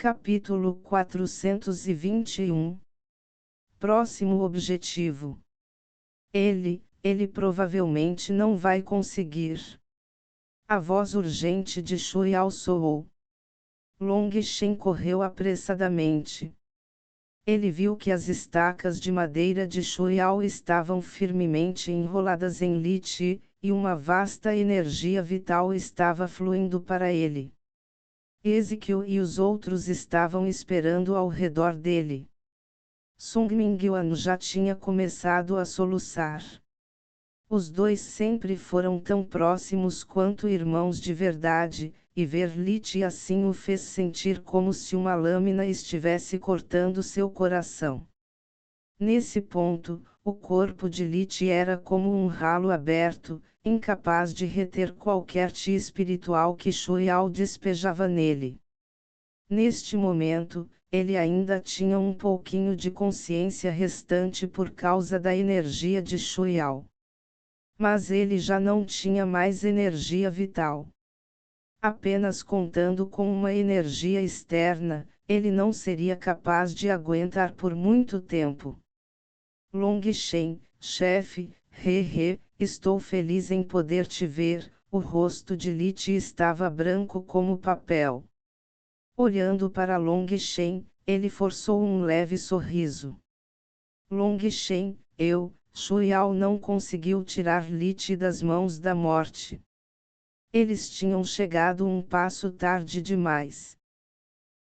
Capítulo 421. Próximo objetivo. Ele provavelmente não vai conseguir. A voz urgente de Shu Yao soou. Long Shen correu apressadamente. Ele viu que as estacas de madeira de Shu Yao estavam firmemente enroladas em Li Ti, e uma vasta energia vital estava fluindo para ele. Ezequiel e os outros estavam esperando ao redor dele. Sung Mingyuan já tinha começado a soluçar. Os dois sempre foram tão próximos quanto irmãos de verdade, e ver Li Ti assim o fez sentir como se uma lâmina estivesse cortando seu coração. Nesse ponto, o corpo de Li Ti era como um ralo aberto, incapaz de reter qualquer chi espiritual que Shu Yao despejava nele. Neste momento, ele ainda tinha um pouquinho de consciência restante por causa da energia de Shu Yao. Mas ele já não tinha mais energia vital. Apenas contando com uma energia externa, ele não seria capaz de aguentar por muito tempo. Long Shen, chefe, estou feliz em poder te ver. O rosto de Li Ti estava branco como papel. Olhando para Long Shen, ele forçou um leve sorriso. Long Shen, Shu Yao não conseguiu tirar Li Ti das mãos da morte. Eles tinham chegado um passo tarde demais.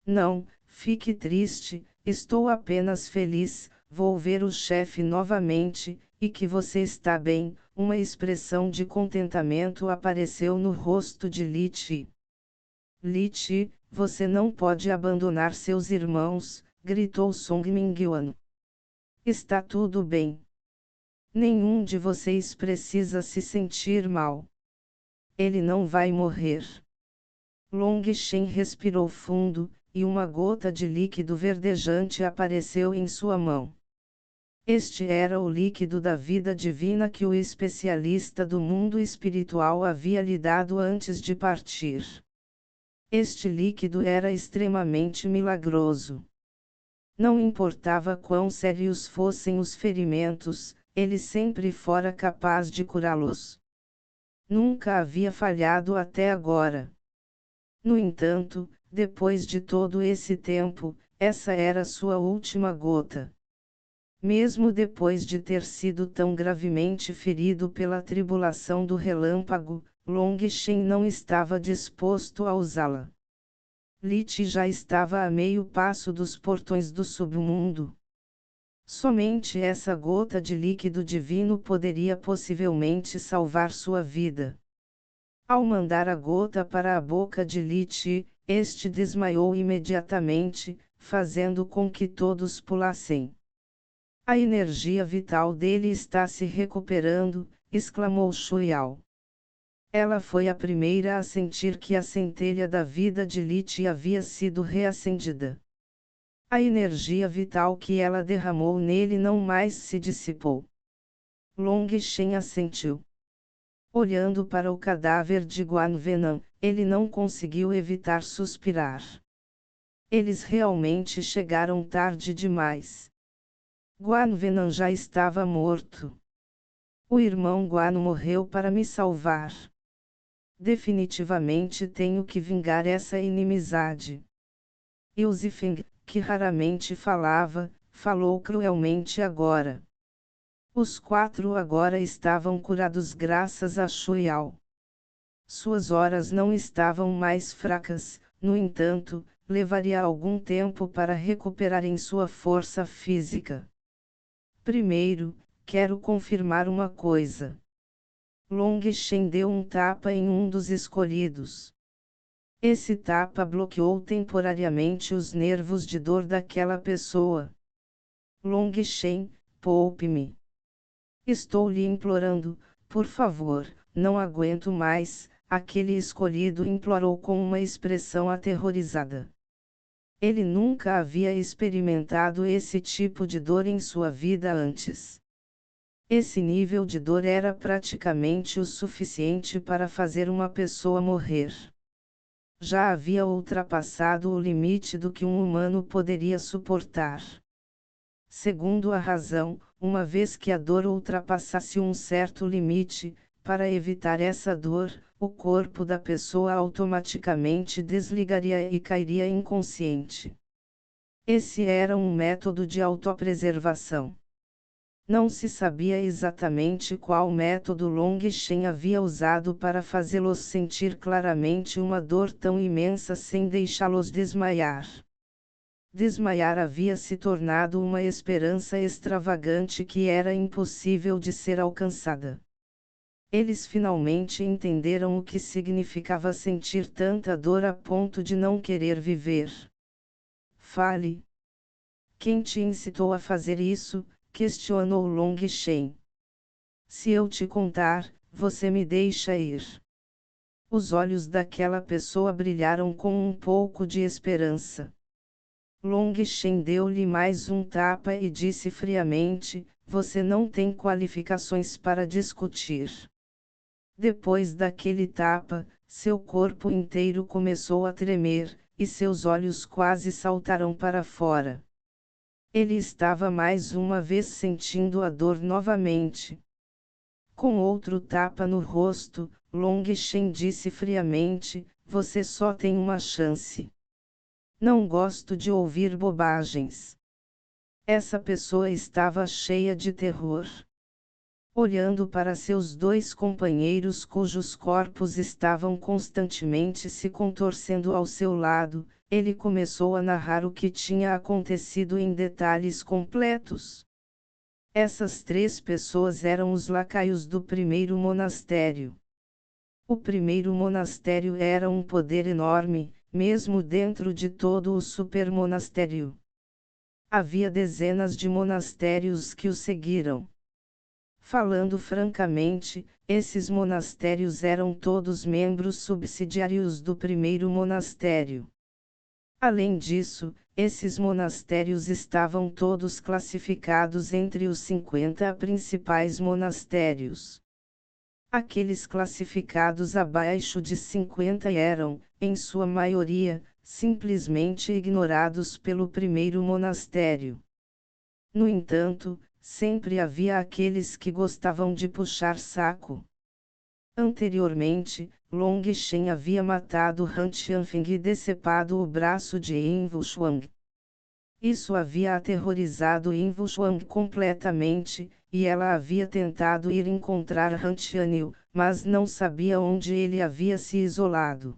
Não, fique triste, estou apenas feliz, vou ver o chefe novamente, e que você está bem. Uma expressão de contentamento apareceu no rosto de Li Ti. Li Ti, você não pode abandonar seus irmãos, gritou Song Mingyuan. Está tudo bem. Nenhum de vocês precisa se sentir mal. Ele não vai morrer. Long Shen respirou fundo, e uma gota de líquido verdejante apareceu em sua mão. Este era o líquido da vida divina que o especialista do mundo espiritual havia lhe dado antes de partir. Este líquido era extremamente milagroso. Não importava quão sérios fossem os ferimentos, ele sempre fora capaz de curá-los. Nunca havia falhado até agora. No entanto, depois de todo esse tempo, essa era sua última gota. Mesmo depois de ter sido tão gravemente ferido pela tribulação do relâmpago, Long Shen não estava disposto a usá-la. Li Ti já estava a meio passo dos portões do submundo. Somente essa gota de líquido divino poderia possivelmente salvar sua vida. Ao mandar a gota para a boca de Li Ti, este desmaiou imediatamente, fazendo com que todos pulassem. A energia vital dele está se recuperando, exclamou Shu Yao. Ela foi a primeira a sentir que a centelha da vida de Li Ti havia sido reacendida. A energia vital que ela derramou nele não mais se dissipou. Long Shen assentiu. Olhando para o cadáver de Guan Venan, ele não conseguiu evitar suspirar. Eles realmente chegaram tarde demais. Guan Venan já estava morto. O irmão Guan morreu para me salvar. Definitivamente tenho que vingar essa inimizade. E o Zifeng, que raramente falava, falou cruelmente agora. Os quatro agora estavam curados graças a Shu Yao. Suas horas não estavam mais fracas, no entanto, levaria algum tempo para recuperarem sua força física. Primeiro, quero confirmar uma coisa. Long Shen deu um tapa em um dos escolhidos. Esse tapa bloqueou temporariamente os nervos de dor daquela pessoa. Long Shen, poupe-me. Estou lhe implorando, por favor, não aguento mais, aquele escolhido implorou com uma expressão aterrorizada. Ele nunca havia experimentado esse tipo de dor em sua vida antes. Esse nível de dor era praticamente o suficiente para fazer uma pessoa morrer. já havia ultrapassado o limite do que um humano poderia suportar. Segundo a razão, uma vez que a dor ultrapassasse um certo limite, para evitar essa dor, o corpo da pessoa automaticamente desligaria e cairia inconsciente. Esse era um método de autopreservação. Não se sabia exatamente qual método Long Shen havia usado para fazê-los sentir claramente uma dor tão imensa sem deixá-los desmaiar. Desmaiar havia se tornado uma esperança extravagante que era impossível de ser alcançada. Eles finalmente entenderam o que significava sentir tanta dor a ponto de não querer viver. Fale. Quem te incitou a fazer isso? Questionou Long Shen. Se eu te contar, você me deixa ir. Os olhos daquela pessoa brilharam com um pouco de esperança. Long Shen deu-lhe mais um tapa e disse friamente: você não tem qualificações para discutir. Depois daquele tapa, seu corpo inteiro começou a tremer, e seus olhos quase saltaram para fora. Ele estava mais uma vez sentindo a dor novamente. Com outro tapa no rosto, Long Shen disse friamente: você só tem uma chance. Não gosto de ouvir bobagens. Essa pessoa estava cheia de terror. Olhando para seus dois companheiros cujos corpos estavam constantemente se contorcendo ao seu lado, ele começou a narrar o que tinha acontecido em detalhes completos. Essas três pessoas eram os lacaios do primeiro monastério. O primeiro monastério era um poder enorme, mesmo dentro de todo o supermonastério. Havia dezenas de monastérios que o seguiram. Falando francamente, esses monastérios eram todos membros subsidiários do primeiro monastério. Além disso, esses monastérios estavam todos classificados entre os 50 principais monastérios. Aqueles classificados abaixo de 50 eram, em sua maioria, simplesmente ignorados pelo primeiro monastério. No entanto, sempre havia aqueles que gostavam de puxar saco. Anteriormente, Long Shen havia matado Han Qianfeng e decepado o braço de Yin Wuxuang. Isso havia aterrorizado Yin Wuxuang completamente, e ela havia tentado ir encontrar Han Qianyu, mas não sabia onde ele havia se isolado.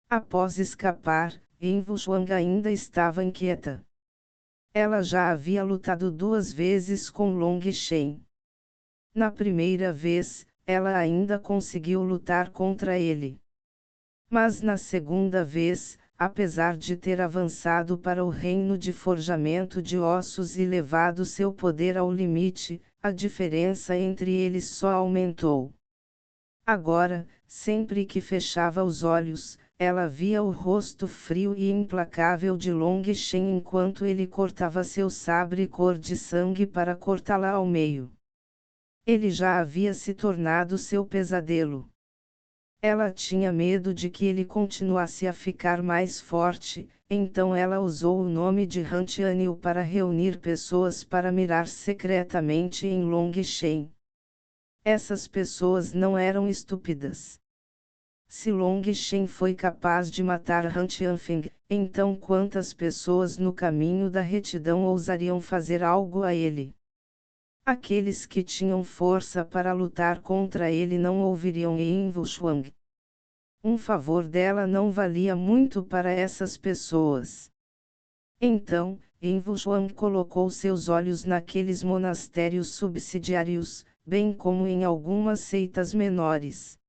Após escapar, Yin Wuxuang ainda estava inquieta. Ela já havia lutado 2 vezes com Long Shen. Na primeira vez, ela ainda conseguiu lutar contra ele. Mas na segunda vez, apesar de ter avançado para o reino de forjamento de ossos e levado seu poder ao limite, a diferença entre eles só aumentou. Agora, sempre que fechava os olhos, ela via o rosto frio e implacável de Long Shen enquanto ele cortava seu sabre cor de sangue para cortá-la ao meio. Ele já havia se tornado seu pesadelo. Ela tinha medo de que ele continuasse a ficar mais forte, então ela usou o nome de Han Qianyu para reunir pessoas para mirar secretamente em Long Shen. Essas pessoas não eram estúpidas. Se Long Shen foi capaz de matar Han Qianfeng, então quantas pessoas no caminho da retidão ousariam fazer algo a ele? Aqueles que tinham força para lutar contra ele não ouviriam Yin Wuxuang. Um favor dela não valia muito para essas pessoas. Então, Yin Wuxuang colocou seus olhos naqueles monastérios subsidiários, bem como em algumas seitas menores.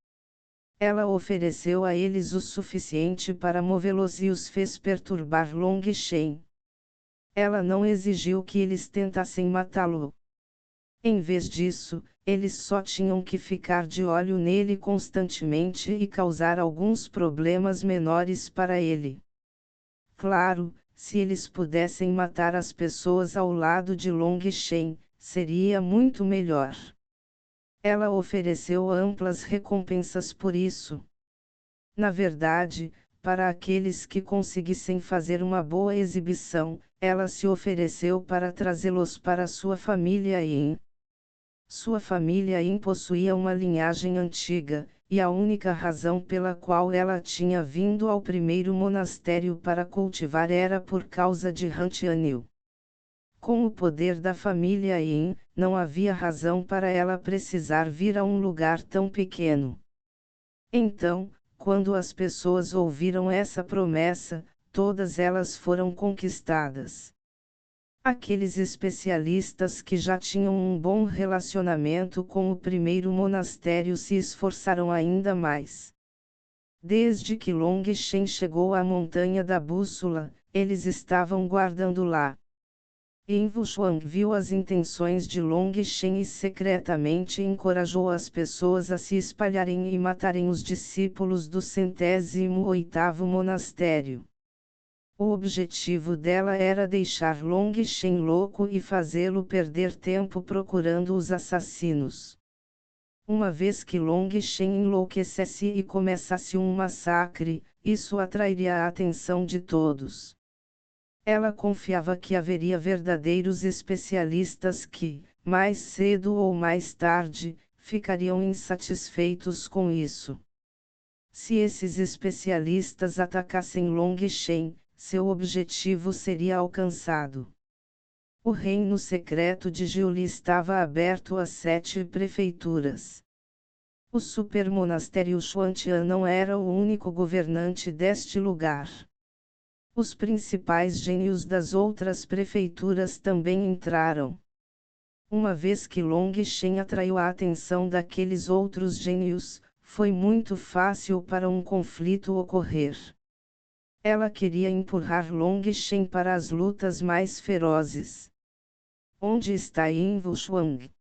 Ela ofereceu a eles o suficiente para movê-los e os fez perturbar Long Shen. Ela não exigiu que eles tentassem matá-lo. Em vez disso, eles só tinham que ficar de olho nele constantemente e causar alguns problemas menores para ele. Claro, se eles pudessem matar as pessoas ao lado de Long Shen, seria muito melhor. Ela ofereceu amplas recompensas por isso. Na verdade, para aqueles que conseguissem fazer uma boa exibição, ela se ofereceu para trazê-los para sua família Yin. Sua família Yin possuía uma linhagem antiga, e a única razão pela qual ela tinha vindo ao primeiro monastério para cultivar era por causa de Han Tianyu. Com o poder da família Yin, não havia razão para ela precisar vir a um lugar tão pequeno. Então, quando as pessoas ouviram essa promessa, todas elas foram conquistadas. Aqueles especialistas que já tinham um bom relacionamento com o primeiro monastério se esforçaram ainda mais. Desde que Long Shen chegou à Montanha da Bússola, eles estavam guardando lá. Yin Wuxuang viu as intenções de Long Shen e secretamente encorajou as pessoas a se espalharem e matarem os discípulos do 108º monastério. O objetivo dela era deixar Long Shen louco e fazê-lo perder tempo procurando os assassinos. Uma vez que Long Shen enlouquecesse e começasse um massacre, isso atrairia a atenção de todos. Ela confiava que haveria verdadeiros especialistas que, mais cedo ou mais tarde, ficariam insatisfeitos com isso. Se esses especialistas atacassem Long Shen, seu objetivo seria alcançado. O reino secreto de Jiuli estava aberto a 7 prefeituras. O supermonastério Xuantian não era o único governante deste lugar. Os principais gênios das outras prefeituras também entraram. Uma vez que Long Shen atraiu a atenção daqueles outros gênios, foi muito fácil para um conflito ocorrer. Ela queria empurrar Long Shen para as lutas mais ferozes. Onde está Yin Wuxuang?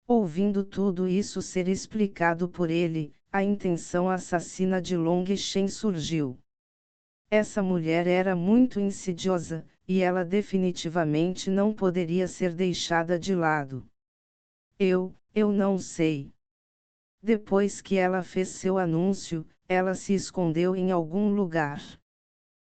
Ouvindo tudo isso ser explicado por ele, a intenção assassina de Long Shen surgiu. Essa mulher era muito insidiosa, e ela definitivamente não poderia ser deixada de lado. Eu não sei. Depois que ela fez seu anúncio, ela se escondeu em algum lugar.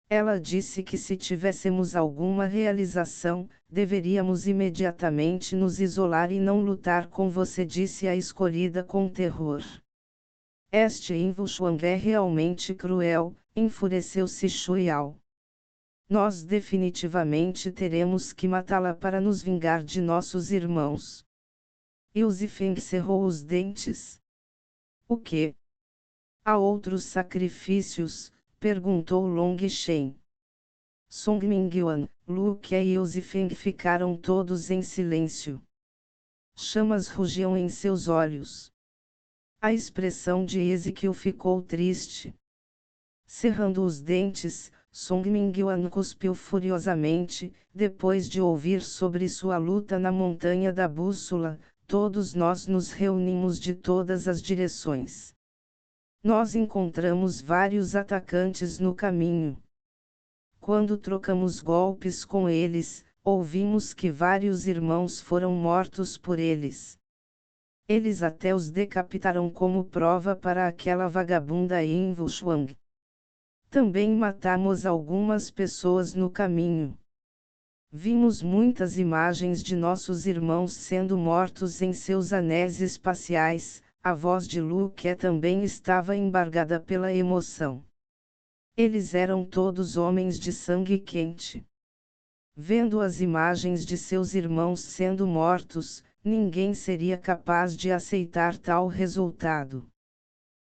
Ela disse que se tivéssemos alguma realização, deveríamos imediatamente nos isolar e não lutar com você, disse a escolhida com terror. Este Yin Wuxuang é realmente cruel, enfureceu-se Shuiao. Nós definitivamente teremos que matá-la para nos vingar de nossos irmãos. Liu Zifeng cerrou os dentes. O quê? Há outros sacrifícios? Perguntou Long Shen. Song Mingyuan, Lu Ke e Liu Zifeng ficaram todos em silêncio. Chamas rugiam em seus olhos. A expressão de Ezequiel ficou triste. Cerrando os dentes, Song Mingyuan cuspiu furiosamente. Depois de ouvir sobre sua luta na Montanha da Bússola, todos nós nos reunimos de todas as direções. Nós encontramos vários atacantes no caminho. Quando trocamos golpes com eles, ouvimos que vários irmãos foram mortos por eles. Eles até os decapitaram como prova para aquela vagabunda Yin Wuxuang. Também matamos algumas pessoas no caminho. Vimos muitas imagens de nossos irmãos sendo mortos em seus anéis espaciais. A voz de Lu Ke também estava embargada pela emoção. Eles eram todos homens de sangue quente. Vendo as imagens de seus irmãos sendo mortos, ninguém seria capaz de aceitar tal resultado.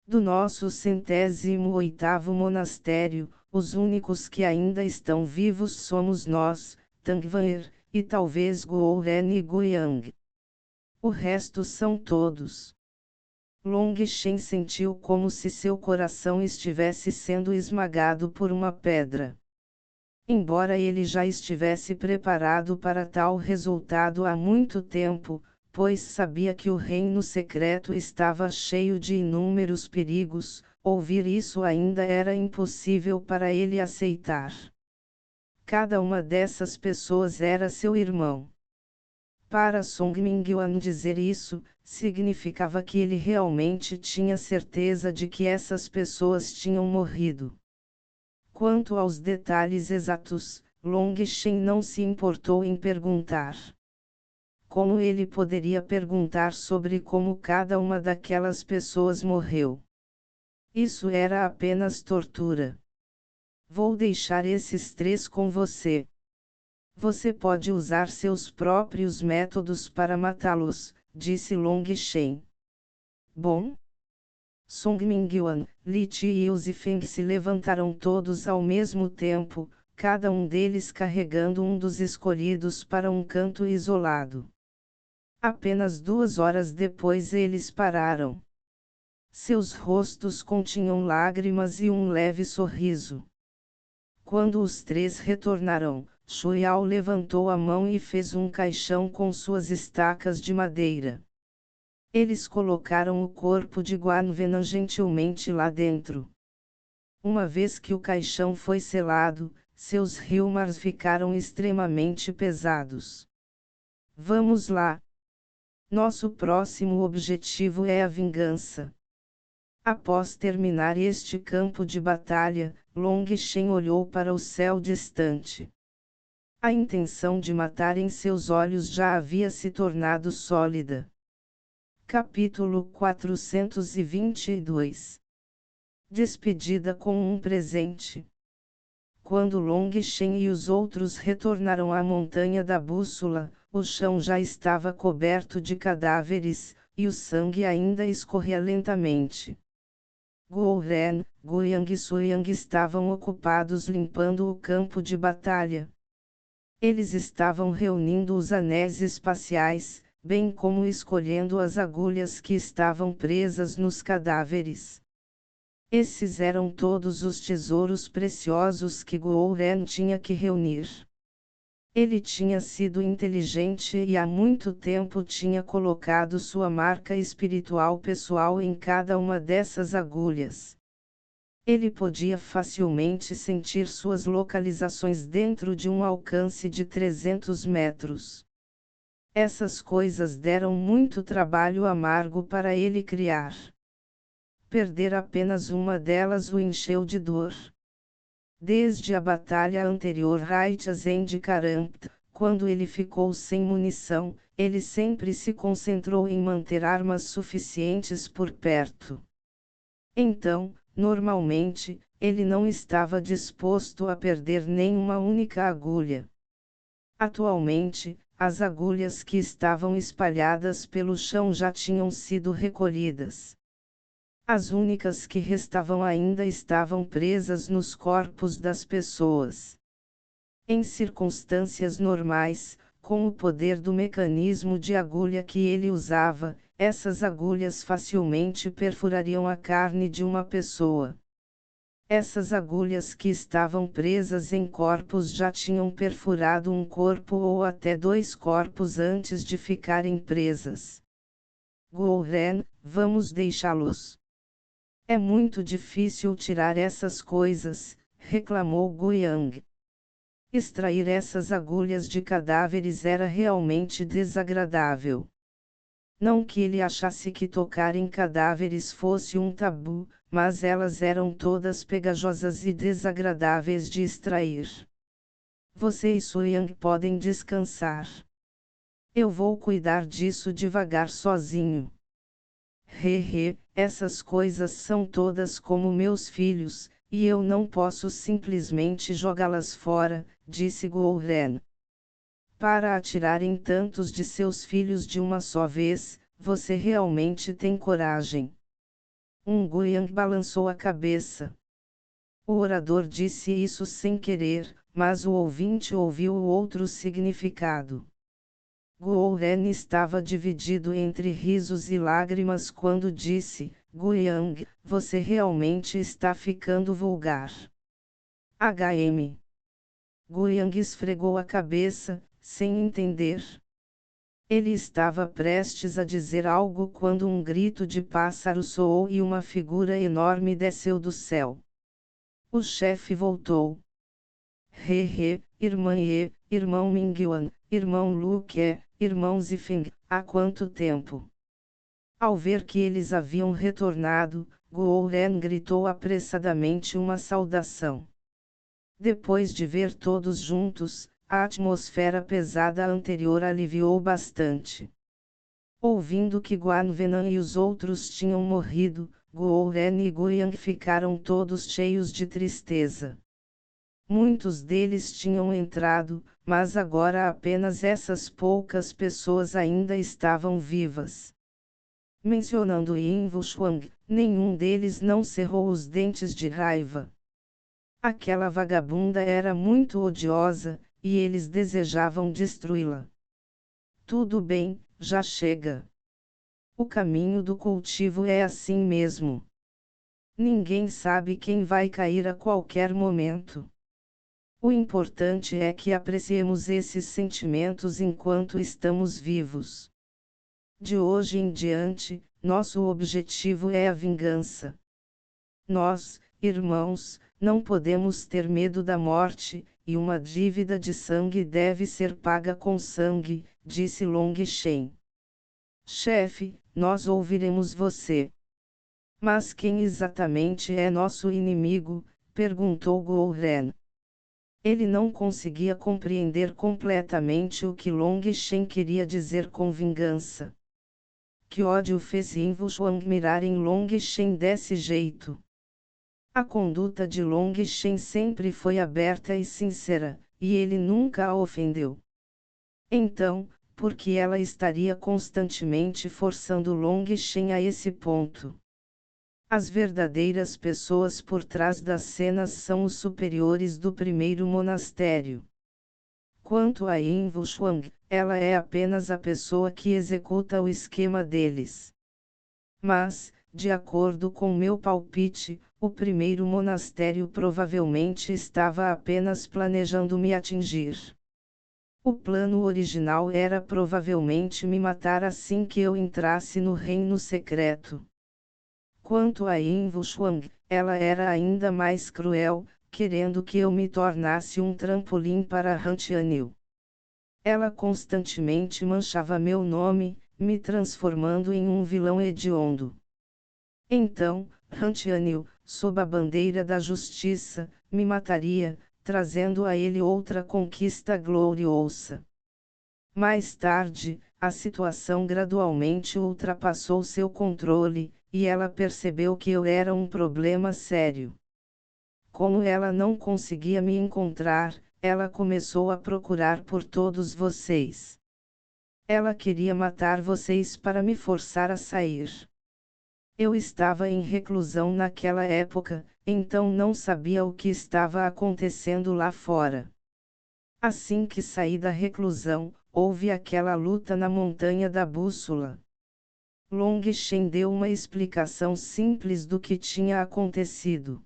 Do nosso 108º monastério, os únicos que ainda estão vivos somos nós, Tang Wan'er, e talvez Guo Ren e Guiyang. O resto são todos. Long Shen sentiu como se seu coração estivesse sendo esmagado por uma pedra. Embora ele já estivesse preparado para tal resultado há muito tempo, pois sabia que o reino secreto estava cheio de inúmeros perigos, ouvir isso ainda era impossível para ele aceitar. Cada uma dessas pessoas era seu irmão. Para Song Mingyuan dizer isso, significava que ele realmente tinha certeza de que essas pessoas tinham morrido. Quanto aos detalhes exatos, Long Shen não se importou em perguntar. Como ele poderia perguntar sobre como cada uma daquelas pessoas morreu? Isso era apenas tortura. Vou deixar esses 3 com você. Você pode usar seus próprios métodos para matá-los, disse Long Shen. Bom? Song Mingyuan, Li Ti e Zifeng se levantaram todos ao mesmo tempo, cada um deles carregando um dos escolhidos para um canto isolado. Apenas 2 horas depois eles pararam. Seus rostos continham lágrimas e um leve sorriso. Quando os 3 retornaram, Shuiao levantou a mão e fez um caixão com suas estacas de madeira. Eles colocaram o corpo de Guan Venan gentilmente lá dentro. Uma vez que o caixão foi selado, seus Hilmars ficaram extremamente pesados. Vamos lá. Nosso próximo objetivo é a vingança. Após terminar este campo de batalha, Long Shen olhou para o céu distante. A intenção de matar em seus olhos já havia se tornado sólida. Capítulo 422. Despedida com um presente. Quando Long Shen e os outros retornaram à montanha da bússola, o chão já estava coberto de cadáveres, e o sangue ainda escorria lentamente. Guo Ren, Guiyang e Suyang estavam ocupados limpando o campo de batalha. Eles estavam reunindo os anéis espaciais, bem como escolhendo as agulhas que estavam presas nos cadáveres. Esses eram todos os tesouros preciosos que Guo Ren tinha que reunir. Ele tinha sido inteligente e há muito tempo tinha colocado sua marca espiritual pessoal em cada uma dessas agulhas. Ele podia facilmente sentir suas localizações dentro de um alcance de 300 metros. Essas coisas deram muito trabalho amargo para ele criar. Perder apenas uma delas o encheu de dor. Desde a batalha anterior Raichazen de Karampt, quando ele ficou sem munição, ele sempre se concentrou em manter armas suficientes por perto. Então, normalmente, ele não estava disposto a perder nenhuma única agulha. Atualmente, as agulhas que estavam espalhadas pelo chão já tinham sido recolhidas. As únicas que restavam ainda estavam presas nos corpos das pessoas. Em circunstâncias normais, com o poder do mecanismo de agulha que ele usava, essas agulhas facilmente perfurariam a carne de uma pessoa. Essas agulhas que estavam presas em corpos já tinham perfurado um corpo ou até 2 corpos antes de ficarem presas. Guo Ren, vamos deixá-los. É muito difícil tirar essas coisas, reclamou Guiyang. Extrair essas agulhas de cadáveres era realmente desagradável. Não que ele achasse que tocar em cadáveres fosse um tabu, mas elas eram todas pegajosas e desagradáveis de extrair. Você e Suyang podem descansar. Eu vou cuidar disso devagar sozinho. Essas coisas são todas como meus filhos, e eu não posso simplesmente jogá-las fora, disse Guo Ren. Para atirar em tantos de seus filhos de uma só vez, você realmente tem coragem. Guiyang balançou a cabeça. O orador disse isso sem querer, mas o ouvinte ouviu o outro significado. Guo Ren estava dividido entre risos e lágrimas quando disse, Guiyang, você realmente está ficando vulgar. Guiyang esfregou a cabeça, sem entender. Ele estava prestes a dizer algo quando um grito de pássaro soou e uma figura enorme desceu do céu. O chefe voltou. Irmã Ye, irmão Mingyuan, irmão Lu Ke, irmão Zifeng, há quanto tempo? Ao ver que eles haviam retornado, Guo Ren gritou apressadamente uma saudação. Depois de ver todos juntos, a atmosfera pesada anterior aliviou bastante. Ouvindo que Guan Venan e os outros tinham morrido, Guo Ren e Guiyang ficaram todos cheios de tristeza. Muitos deles tinham entrado, mas agora apenas essas poucas pessoas ainda estavam vivas. Mencionando Yin Wuxuang, nenhum deles não cerrou os dentes de raiva. Aquela vagabunda era muito odiosa, e eles desejavam destruí-la. Tudo bem, já chega. O caminho do cultivo é assim mesmo. Ninguém sabe quem vai cair a qualquer momento. O importante é que apreciemos esses sentimentos enquanto estamos vivos. De hoje em diante, nosso objetivo é a vingança. Nós, irmãos, não podemos ter medo da morte, e uma dívida de sangue deve ser paga com sangue, disse Long Shen. Chefe, nós ouviremos você. Mas quem exatamente é nosso inimigo? Perguntou Guo Ren. Ele não conseguia compreender completamente o que Long Shen queria dizer com vingança. Que ódio fez Yin Wuxuang mirar em Long Shen desse jeito? A conduta de Long Shen sempre foi aberta e sincera, e ele nunca a ofendeu. Então, por que ela estaria constantemente forçando Long Shen a esse ponto? As verdadeiras pessoas por trás das cenas são os superiores do primeiro monastério. Quanto a Yin Wuxuang, ela é apenas a pessoa que executa o esquema deles. Mas, de acordo com meu palpite, o primeiro monastério provavelmente estava apenas planejando me atingir. O plano original era provavelmente me matar assim que eu entrasse no reino secreto. Quanto a Yin Wuxuang, ela era ainda mais cruel, querendo que eu me tornasse um trampolim para Han Tianyu. Ela constantemente manchava meu nome, me transformando em um vilão hediondo. Então, Han Tianyu, sob a bandeira da justiça, me mataria, trazendo a ele outra conquista gloriosa. Mais tarde, a situação gradualmente ultrapassou seu controle, e ela percebeu que eu era um problema sério. Como ela não conseguia me encontrar, ela começou a procurar por todos vocês. Ela queria matar vocês para me forçar a sair. Eu estava em reclusão naquela época, então não sabia o que estava acontecendo lá fora. Assim que saí da reclusão, houve aquela luta na montanha da bússola. Long Shen deu uma explicação simples do que tinha acontecido.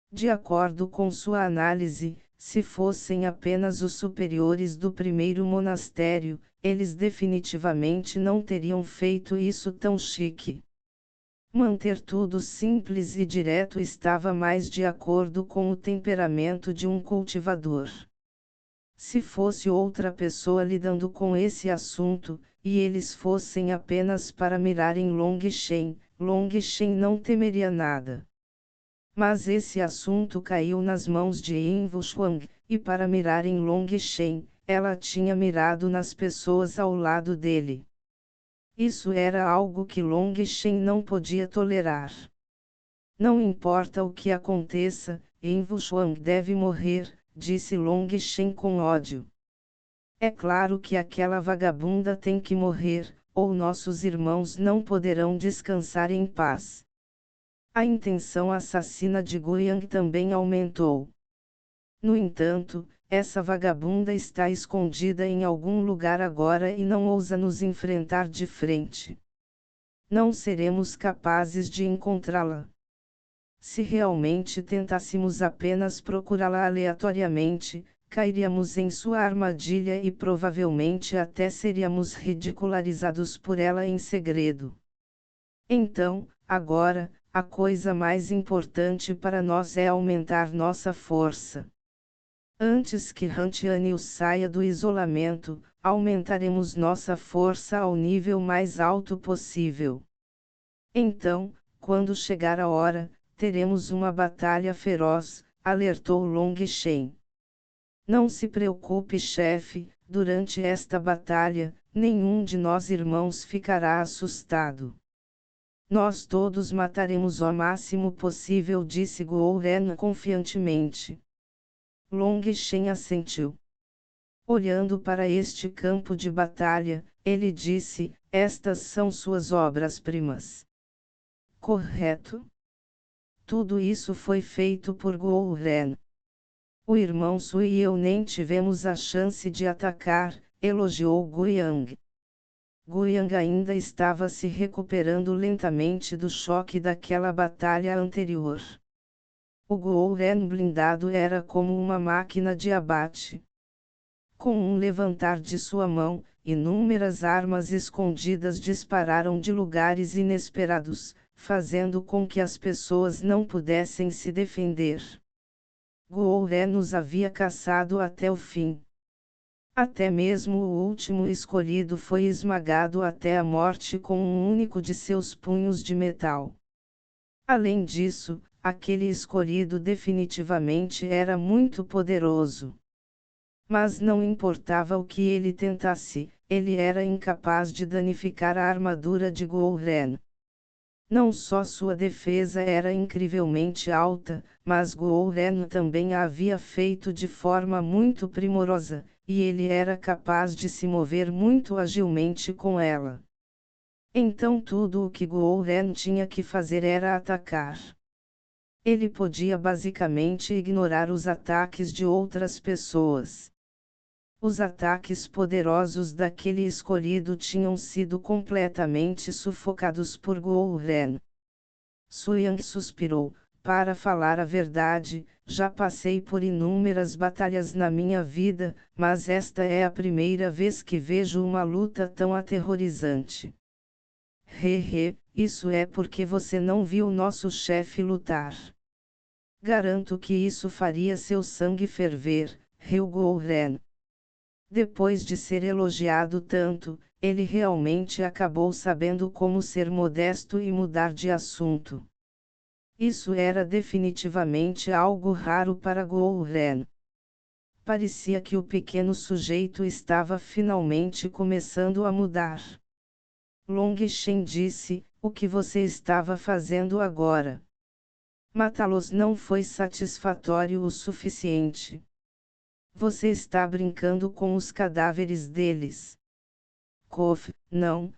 De acordo com sua análise, se fossem apenas os superiores do primeiro monastério, eles definitivamente não teriam feito isso tão chique. Manter tudo simples e direto estava mais de acordo com o temperamento de um cultivador. Se fosse outra pessoa lidando com esse assunto, e eles fossem apenas para mirarem Long Shen não temeria nada. Mas esse assunto caiu nas mãos de Yin Wuxuang, e para mirar em Long Shen, ela tinha mirado nas pessoas ao lado dele. Isso era algo que Long Shen não podia tolerar. Não importa o que aconteça, Yin Wuxuang deve morrer, disse Long Shen com ódio. É claro que aquela vagabunda tem que morrer, ou nossos irmãos não poderão descansar em paz. A intenção assassina de Guiyang também aumentou. No entanto, essa vagabunda está escondida em algum lugar agora e não ousa nos enfrentar de frente. Não seremos capazes de encontrá-la. Se realmente tentássemos apenas procurá-la aleatoriamente, cairíamos em sua armadilha e provavelmente até seríamos ridicularizados por ela em segredo. Então, agora, a coisa mais importante para nós é aumentar nossa força. Antes que Han Tianyu saia do isolamento, aumentaremos nossa força ao nível mais alto possível. Então, quando chegar a hora, teremos uma batalha feroz, alertou Long Shen. Não se preocupe, chefe, durante esta batalha, nenhum de nós irmãos ficará assustado. Nós todos mataremos o máximo possível, disse Guo Ren confiantemente. Long Shen assentiu. Olhando para este campo de batalha, ele disse: estas são suas obras-primas. Correto? Tudo isso foi feito por Guo Ren. O irmão Sui e eu nem tivemos a chance de atacar, elogiou Guiyang. Guiyang ainda estava se recuperando lentamente do choque daquela batalha anterior. O Guo Ren blindado era como uma máquina de abate. Com um levantar de sua mão, inúmeras armas escondidas dispararam de lugares inesperados, fazendo com que as pessoas não pudessem se defender. Guo Ren os havia caçado até o fim. Até mesmo o último escolhido foi esmagado até a morte com um único de seus punhos de metal. Além disso, aquele escolhido definitivamente era muito poderoso. Mas não importava o que ele tentasse, ele era incapaz de danificar a armadura de Guo Ren. Não só sua defesa era incrivelmente alta, mas Guo Ren também a havia feito de forma muito primorosa, e ele era capaz de se mover muito agilmente com ela. Então tudo o que Guo Ren tinha que fazer era atacar. Ele podia basicamente ignorar os ataques de outras pessoas. Os ataques poderosos daquele escolhido tinham sido completamente sufocados por Guo Ren. Suyang suspirou. Para falar a verdade, já passei por inúmeras batalhas na minha vida, mas esta é a primeira vez que vejo uma luta tão aterrorizante. Isso é porque você não viu nosso chefe lutar. Garanto que isso faria seu sangue ferver, riu Guo Ren. Depois de ser elogiado tanto, ele realmente acabou sabendo como ser modesto e mudar de assunto. Isso era definitivamente algo raro para Guo Ren. Parecia que o pequeno sujeito estava finalmente começando a mudar. Long Shen disse: o que você estava fazendo agora? Matá-los não foi satisfatório o suficiente. Você está brincando com os cadáveres deles. Kof, não,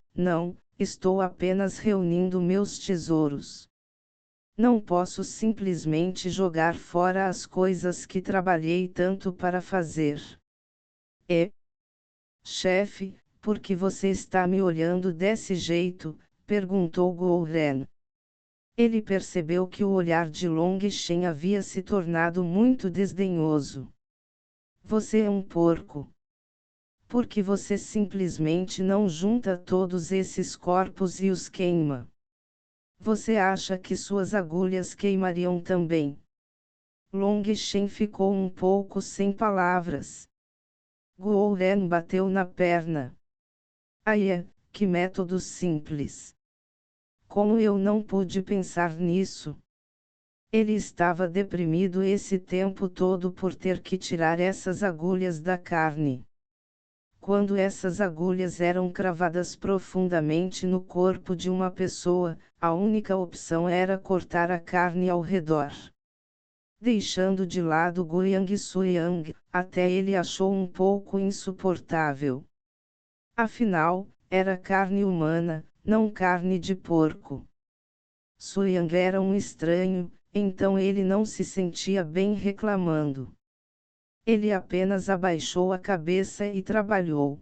estou apenas reunindo meus tesouros. Não posso simplesmente jogar fora as coisas que trabalhei tanto para fazer. Chefe, por que você está me olhando desse jeito? Perguntou Guo Ren. Ele percebeu que o olhar de Long Shen havia se tornado muito desdenhoso. Você é um porco. Por que você simplesmente não junta todos esses corpos e os queima? Você acha que suas agulhas queimariam também? Long Shen ficou um pouco sem palavras. Guo Ren bateu na perna. Que método simples. Como eu não pude pensar nisso? Ele estava deprimido esse tempo todo por ter que tirar essas agulhas da carne. Quando essas agulhas eram cravadas profundamente no corpo de uma pessoa, a única opção era cortar a carne ao redor. Deixando de lado Guiyang Suyang, até ele achou um pouco insuportável. Afinal, era carne humana, não carne de porco. Suyang era um estranho, então ele não se sentia bem reclamando. Ele apenas abaixou a cabeça e trabalhou.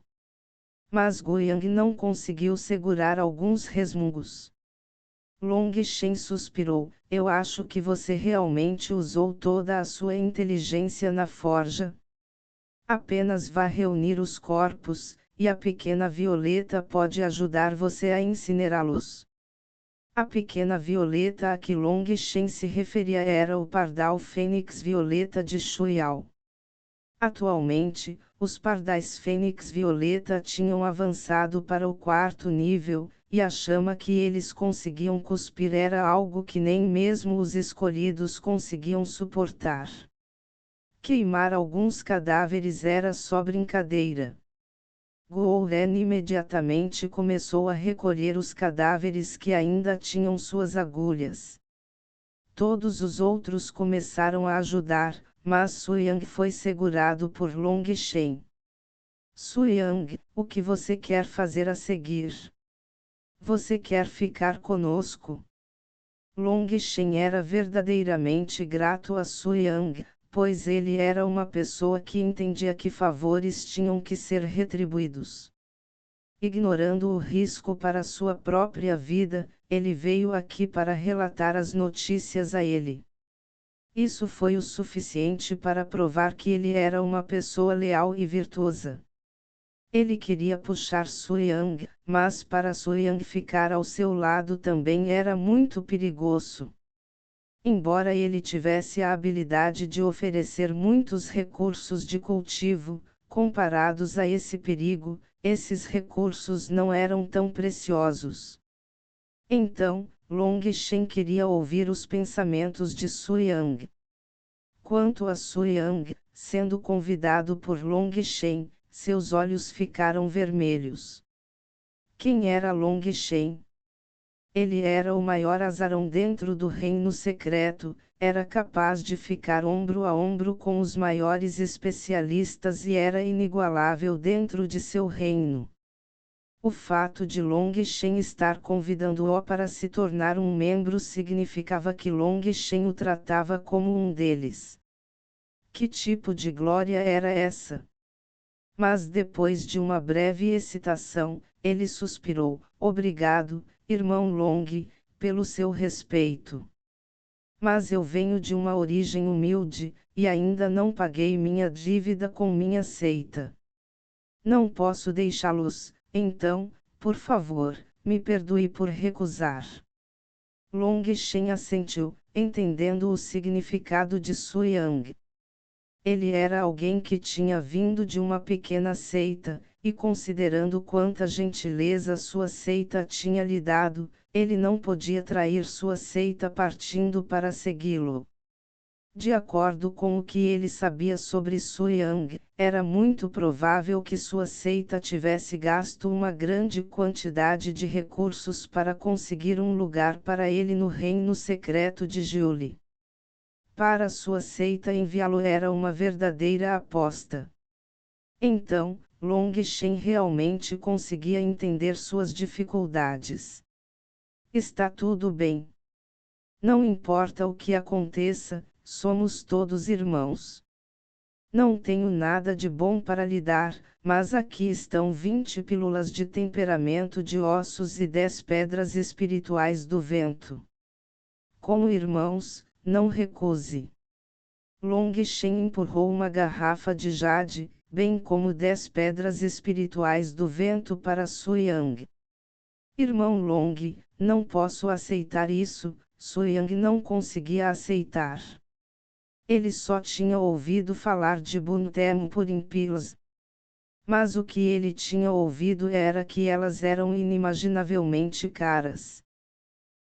Mas Guiyang não conseguiu segurar alguns resmungos. Long Shen suspirou: eu acho que você realmente usou toda a sua inteligência na forja. Apenas vá reunir os corpos, e a pequena Violeta pode ajudar você a incinerá-los. A pequena violeta a que Long Shen se referia era o pardal fênix violeta de Shuiao. Atualmente, os pardais fênix violeta tinham avançado para o 4º nível, e a chama que eles conseguiam cuspir era algo que nem mesmo os escolhidos conseguiam suportar. Queimar alguns cadáveres era só brincadeira. Gouren imediatamente começou a recolher os cadáveres que ainda tinham suas agulhas. Todos os outros começaram a ajudar, mas Suyang foi segurado por Long Shen. Suyang, o que você quer fazer a seguir? Você quer ficar conosco? Long Shen era verdadeiramente grato a Suyang, pois ele era uma pessoa que entendia que favores tinham que ser retribuídos. Ignorando o risco para sua própria vida, ele veio aqui para relatar as notícias a ele. Isso foi o suficiente para provar que ele era uma pessoa leal e virtuosa. Ele queria puxar Suyang, mas para Suyang ficar ao seu lado também era muito perigoso. Embora ele tivesse a habilidade de oferecer muitos recursos de cultivo, comparados a esse perigo, esses recursos não eram tão preciosos. Então, Long Shen queria ouvir os pensamentos de Suyang. Quanto a Suyang, sendo convidado por Long Shen, seus olhos ficaram vermelhos. Quem era Long Shen? Ele era o maior azarão dentro do reino secreto, era capaz de ficar ombro a ombro com os maiores especialistas e era inigualável dentro de seu reino. O fato de Long Shen estar convidando-o para se tornar um membro significava que Long Shen o tratava como um deles. Que tipo de glória era essa? Mas depois de uma breve excitação, ele suspirou: obrigado, irmão Long, pelo seu respeito. Mas eu venho de uma origem humilde, e ainda não paguei minha dívida com minha seita. Não posso deixá-los, então, por favor, me perdoe por recusar. Long Shen assentiu, entendendo o significado de Suyang. Ele era alguém que tinha vindo de uma pequena seita, e considerando quanta gentileza sua seita tinha lhe dado, ele não podia trair sua seita partindo para segui-lo. De acordo com o que ele sabia sobre Suyang, era muito provável que sua seita tivesse gasto uma grande quantidade de recursos para conseguir um lugar para ele no reino secreto de Jiuli. Para sua seita enviá-lo era uma verdadeira aposta. Então, Long Shen realmente conseguia entender suas dificuldades. Está tudo bem. Não importa o que aconteça, somos todos irmãos. Não tenho nada de bom para lhe dar, mas aqui estão 20 pílulas de temperamento de ossos e 10 pedras espirituais do vento. Como irmãos, não recuse. Long Shen empurrou uma garrafa de jade, bem como 10 pedras espirituais do vento para Suyang. Irmão Long, não posso aceitar isso. Suyang não conseguia aceitar. Ele só tinha ouvido falar de Buntem Purim Pills. Mas o que ele tinha ouvido era que elas eram inimaginavelmente caras.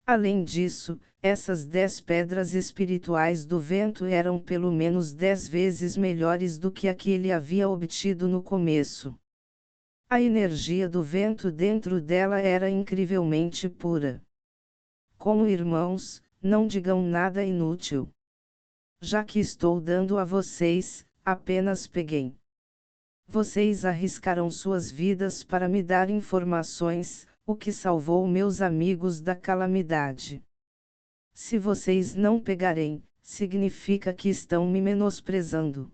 Além disso, essas 10 pedras espirituais do vento eram pelo menos 10 vezes melhores do que a que ele havia obtido no começo. A energia do vento dentro dela era incrivelmente pura. Como irmãos, não digam nada inútil. Já que estou dando a vocês, apenas peguem. Vocês arriscaram suas vidas para me dar informações, o que salvou meus amigos da calamidade. Se vocês não pegarem, significa que estão me menosprezando.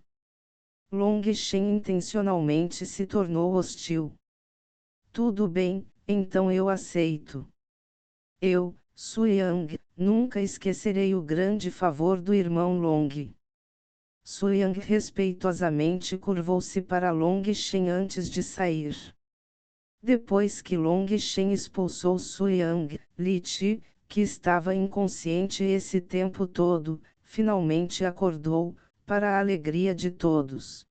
Long Shen intencionalmente se tornou hostil. Tudo bem, então eu aceito. Eu, Suyang, nunca esquecerei o grande favor do irmão Long. Suyang respeitosamente curvou-se para Long Shen antes de sair. Depois que Long Shen expulsou Suyang, Li Ti, que estava inconsciente esse tempo todo, finalmente acordou, para a alegria de todos.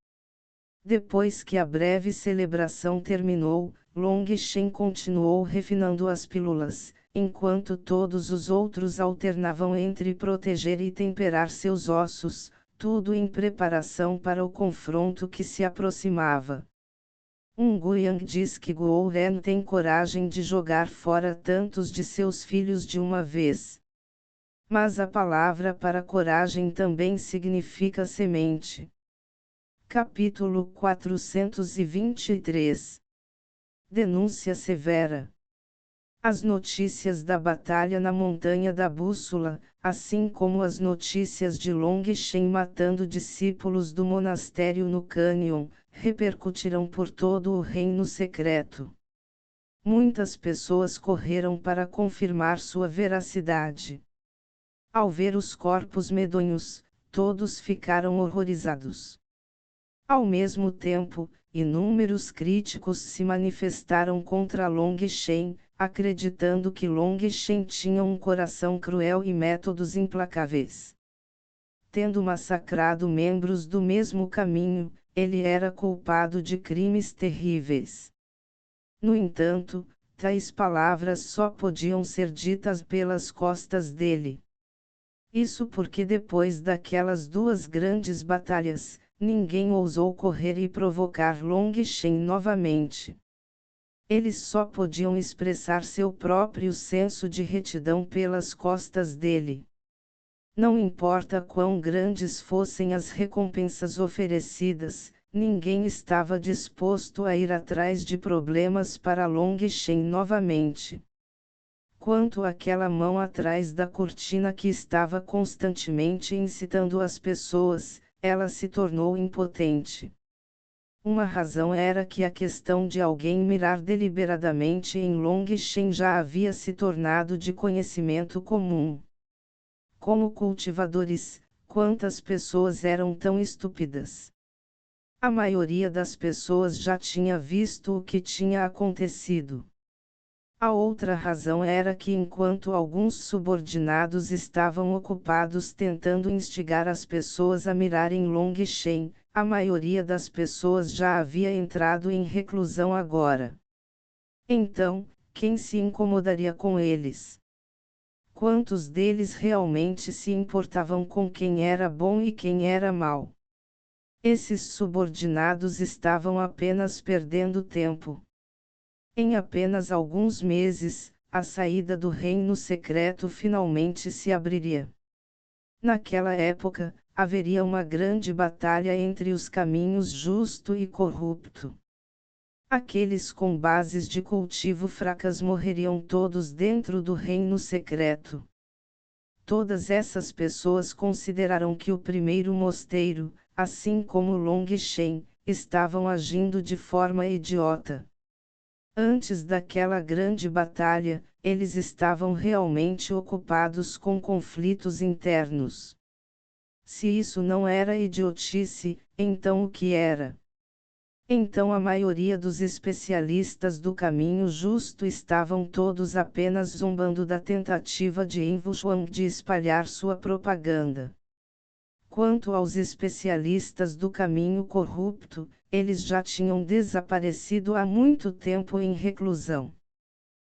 Depois que a breve celebração terminou, Long Shen continuou refinando as pílulas, enquanto todos os outros alternavam entre proteger e temperar seus ossos, tudo em preparação para o confronto que se aproximava. Guiyang diz que Guo Ren tem coragem de jogar fora tantos de seus filhos de uma vez. Mas a palavra para coragem também significa semente. Capítulo 423. Denúncia severa. As notícias da batalha na Montanha da Bússola, assim como as notícias de Long Shen matando discípulos do monastério no Cânion, repercutirão por todo o reino secreto. Muitas pessoas correram para confirmar sua veracidade. Ao ver os corpos medonhos, todos ficaram horrorizados. Ao mesmo tempo, inúmeros críticos se manifestaram contra Long Shen, acreditando que Long Shen tinha um coração cruel e métodos implacáveis. Tendo massacrado membros do mesmo caminho, ele era culpado de crimes terríveis. No entanto, tais palavras só podiam ser ditas pelas costas dele. Isso porque depois daquelas duas grandes batalhas, ninguém ousou correr e provocar Long Shen novamente. Eles só podiam expressar seu próprio senso de retidão pelas costas dele. Não importa quão grandes fossem as recompensas oferecidas, ninguém estava disposto a ir atrás de problemas para Long Shen novamente. Quanto àquela mão atrás da cortina que estava constantemente incitando as pessoas, ela se tornou impotente. Uma razão era que a questão de alguém mirar deliberadamente em Long Shen já havia se tornado de conhecimento comum. Como cultivadores, quantas pessoas eram tão estúpidas? A maioria das pessoas já tinha visto o que tinha acontecido. A outra razão era que enquanto alguns subordinados estavam ocupados tentando instigar as pessoas a mirarem Long Shen, a maioria das pessoas já havia entrado em reclusão agora. Então, quem se incomodaria com eles? Quantos deles realmente se importavam com quem era bom e quem era mau? Esses subordinados estavam apenas perdendo tempo. Em apenas alguns meses, a saída do reino secreto finalmente se abriria. Naquela época, haveria uma grande batalha entre os caminhos justo e corrupto. Aqueles com bases de cultivo fracas morreriam todos dentro do reino secreto. Todas essas pessoas consideraram que o primeiro mosteiro, assim como Long Shen, estavam agindo de forma idiota. Antes daquela grande batalha, eles estavam realmente ocupados com conflitos internos. Se isso não era idiotice, então o que era? Então a maioria dos especialistas do caminho justo estavam todos apenas zombando da tentativa de Envu Xuan de espalhar sua propaganda. Quanto aos especialistas do caminho corrupto, eles já tinham desaparecido há muito tempo em reclusão.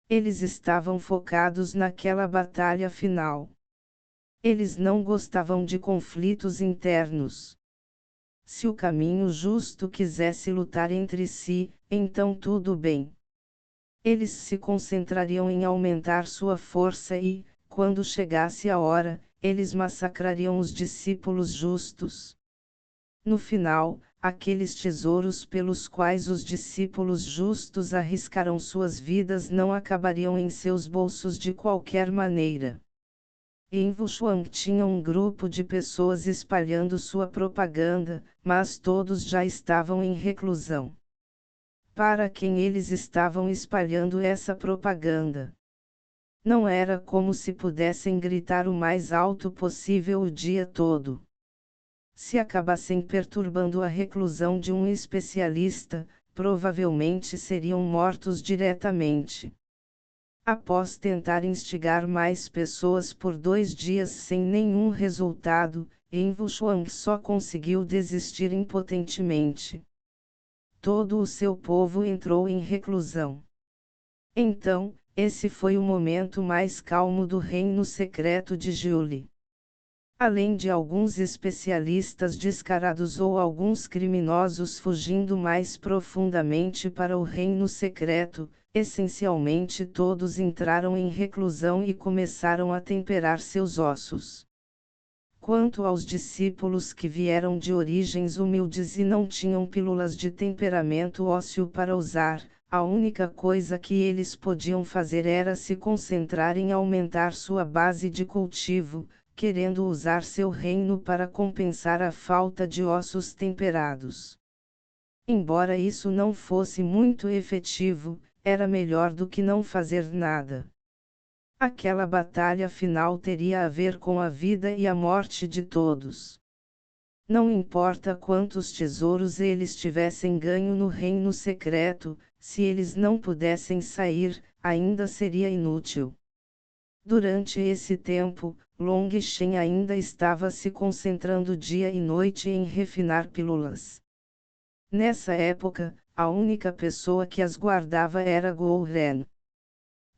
Eles estavam focados naquela batalha final. Eles não gostavam de conflitos internos. Se o caminho justo quisesse lutar entre si, então tudo bem. Eles se concentrariam em aumentar sua força e, quando chegasse a hora, eles massacrariam os discípulos justos. No final, aqueles tesouros pelos quais os discípulos justos arriscaram suas vidas não acabariam em seus bolsos de qualquer maneira. Em Wuchuan tinha um grupo de pessoas espalhando sua propaganda, mas todos já estavam em reclusão. Para quem eles estavam espalhando essa propaganda? Não era como se pudessem gritar o mais alto possível o dia todo. Se acabassem perturbando a reclusão de um especialista, provavelmente seriam mortos diretamente. Após tentar instigar mais pessoas por 2 dias sem nenhum resultado, Envu Xuan só conseguiu desistir impotentemente. todo o seu povo entrou em reclusão. Então, esse foi o momento mais calmo do reino secreto de Julie. Além de alguns especialistas descarados ou alguns criminosos fugindo mais profundamente para o reino secreto, essencialmente todos entraram em reclusão e começaram a temperar seus ossos. Quanto aos discípulos que vieram de origens humildes e não tinham pílulas de temperamento ósseo para usar, a única coisa que eles podiam fazer era se concentrar em aumentar sua base de cultivo, querendo usar seu reino para compensar a falta de ossos temperados. Embora isso não fosse muito efetivo, era melhor do que não fazer nada. Aquela batalha final teria a ver com a vida e a morte de todos. Não importa quantos tesouros eles tivessem ganho no reino secreto, se eles não pudessem sair, ainda seria inútil. Durante esse tempo, Long Shen ainda estava se concentrando dia e noite em refinar pílulas. Nessa época, a única pessoa que as guardava era Guo Ren.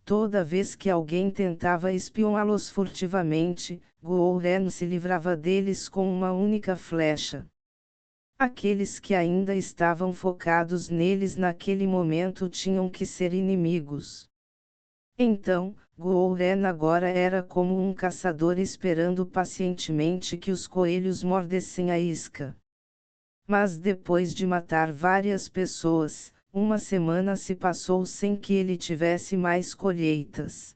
Toda vez que alguém tentava espioná-los furtivamente, Guo Ren se livrava deles com uma única flecha. Aqueles que ainda estavam focados neles naquele momento tinham que ser inimigos. Então, Guo Ren agora era como um caçador esperando pacientemente que os coelhos mordessem a isca. Mas depois de matar várias pessoas, uma semana se passou sem que ele tivesse mais colheitas.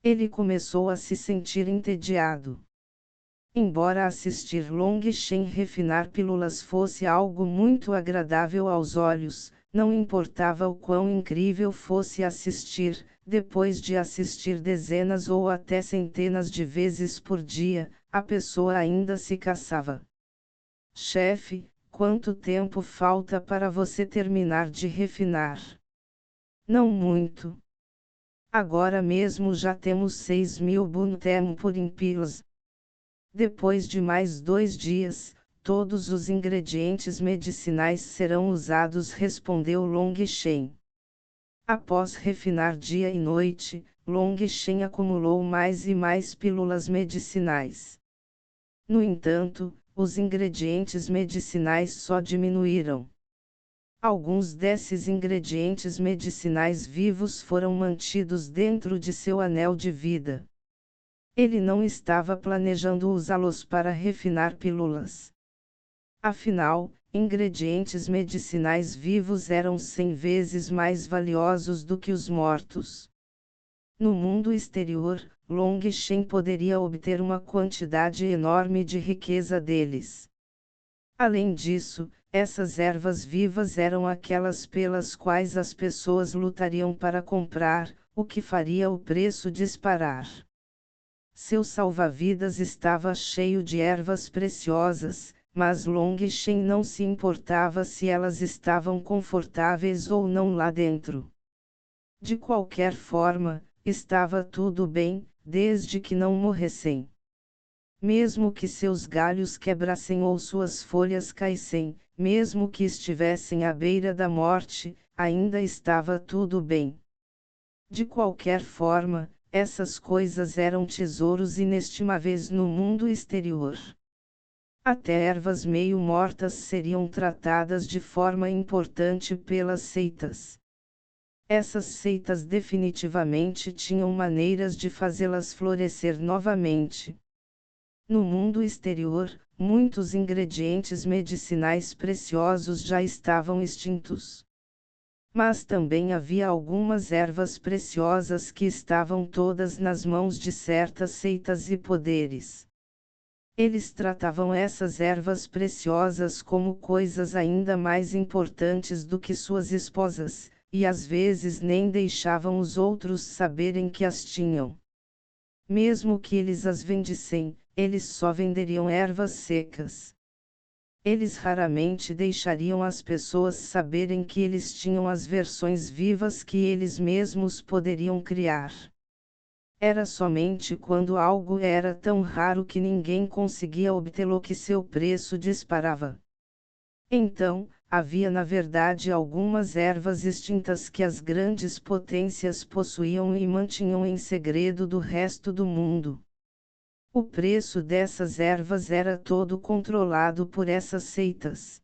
Ele começou a se sentir entediado. Embora assistir Long Shen refinar pílulas fosse algo muito agradável aos olhos, não importava o quão incrível fosse assistir, depois de assistir dezenas ou até centenas de vezes por dia, a pessoa ainda se cansava. Chefe, quanto tempo falta para você terminar de refinar? Não muito. Agora mesmo já temos 6.000 buntem por impilas. Depois de mais 2 dias, todos os ingredientes medicinais serão usados, respondeu Long Shen. Após refinar dia e noite, Long Shen acumulou mais e mais pílulas medicinais. No entanto, os ingredientes medicinais só diminuíram. Alguns desses ingredientes medicinais vivos foram mantidos dentro de seu anel de vida. Ele não estava planejando usá-los para refinar pílulas. Afinal, ingredientes medicinais vivos eram 100 vezes mais valiosos do que os mortos. No mundo exterior, Long Shen poderia obter uma quantidade enorme de riqueza deles. Além disso, essas ervas vivas eram aquelas pelas quais as pessoas lutariam para comprar, o que faria o preço disparar. Seu salva-vidas estava cheio de ervas preciosas, mas Long Shen não se importava se elas estavam confortáveis ou não lá dentro. De qualquer forma, estava tudo bem, desde que não morressem. Mesmo que seus galhos quebrassem ou suas folhas caíssem, mesmo que estivessem à beira da morte, ainda estava tudo bem. De qualquer forma, essas coisas eram tesouros inestimáveis no mundo exterior. Até ervas meio mortas seriam tratadas de forma importante pelas seitas. Essas seitas definitivamente tinham maneiras de fazê-las florescer novamente. No mundo exterior, muitos ingredientes medicinais preciosos já estavam extintos. Mas também havia algumas ervas preciosas que estavam todas nas mãos de certas seitas e poderes. Eles tratavam essas ervas preciosas como coisas ainda mais importantes do que suas esposas, e às vezes nem deixavam os outros saberem que as tinham. Mesmo que eles as vendissem, eles só venderiam ervas secas. Eles raramente deixariam as pessoas saberem que eles tinham as versões vivas que eles mesmos poderiam criar. Era somente quando algo era tão raro que ninguém conseguia obtê-lo que seu preço disparava. Então, havia na verdade algumas ervas extintas que as grandes potências possuíam e mantinham em segredo do resto do mundo. O preço dessas ervas era todo controlado por essas seitas.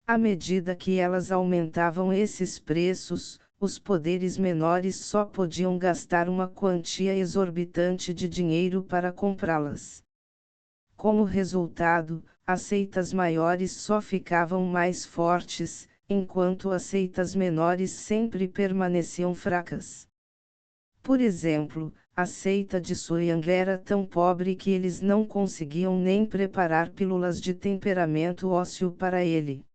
À medida que elas aumentavam esses preços, os poderes menores só podiam gastar uma quantia exorbitante de dinheiro para comprá-las. Como resultado, as seitas maiores só ficavam mais fortes, enquanto as seitas menores sempre permaneciam fracas. Por exemplo, a seita de Soyang era tão pobre que eles não conseguiam nem preparar pílulas de temperamento ósseo para ele.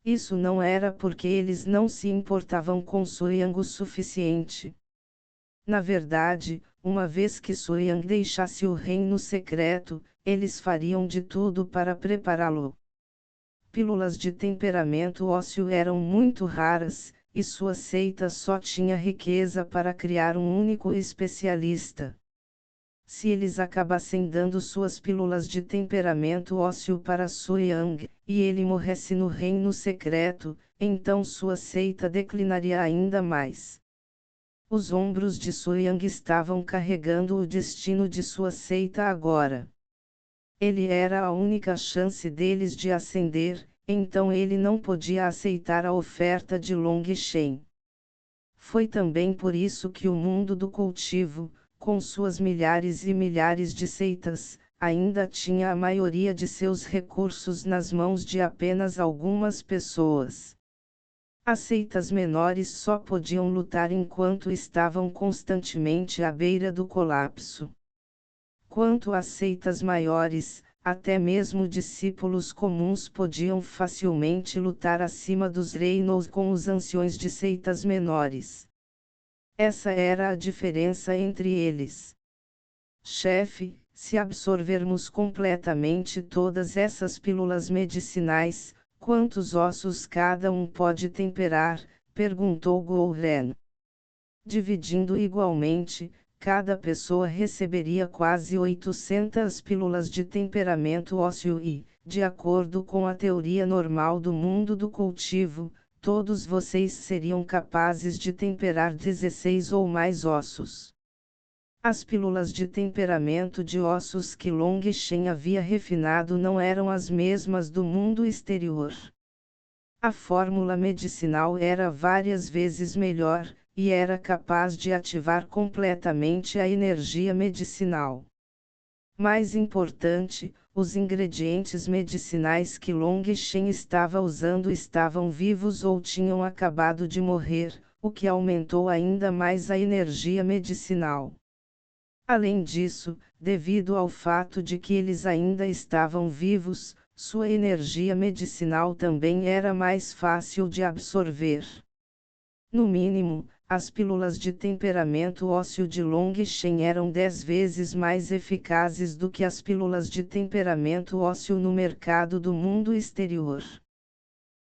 Isso não era porque eles não se importavam com Soyang o suficiente. Na verdade, uma vez que Soyang deixasse o reino secreto, eles fariam de tudo para prepará-lo. Pílulas de temperamento ósseo eram muito raras, e sua seita só tinha riqueza para criar um único especialista. Se eles acabassem dando suas pílulas de temperamento ósseo para Soyang, e ele morresse no reino secreto, então sua seita declinaria ainda mais. Os ombros de Soyang estavam carregando o destino de sua seita agora. Ele era a única chance deles de ascender, então ele não podia aceitar a oferta de Long Shen. Foi também por isso que o mundo do cultivo, com suas milhares e milhares de seitas, ainda tinha a maioria de seus recursos nas mãos de apenas algumas pessoas. As seitas menores só podiam lutar enquanto estavam constantemente à beira do colapso. Quanto às seitas maiores, até mesmo discípulos comuns podiam facilmente lutar acima dos reinos com os anciões de seitas menores. Essa era a diferença entre eles. Chefe, se absorvermos completamente todas essas pílulas medicinais, quantos ossos cada um pode temperar? Perguntou Gouren. Dividindo igualmente, cada pessoa receberia quase 800 pílulas de temperamento ósseo e, de acordo com a teoria normal do mundo do cultivo, todos vocês seriam capazes de temperar 16 ou mais ossos. As pílulas de temperamento de ossos que Long Shen havia refinado não eram as mesmas do mundo exterior. A fórmula medicinal era várias vezes melhor, e era capaz de ativar completamente a energia medicinal. Mais importante, os ingredientes medicinais que Long Shen estava usando estavam vivos ou tinham acabado de morrer, o que aumentou ainda mais a energia medicinal. Além disso, devido ao fato de que eles ainda estavam vivos, sua energia medicinal também era mais fácil de absorver. No mínimo, as pílulas de temperamento ósseo de Long Shen eram 10 vezes mais eficazes do que as pílulas de temperamento ósseo no mercado do mundo exterior.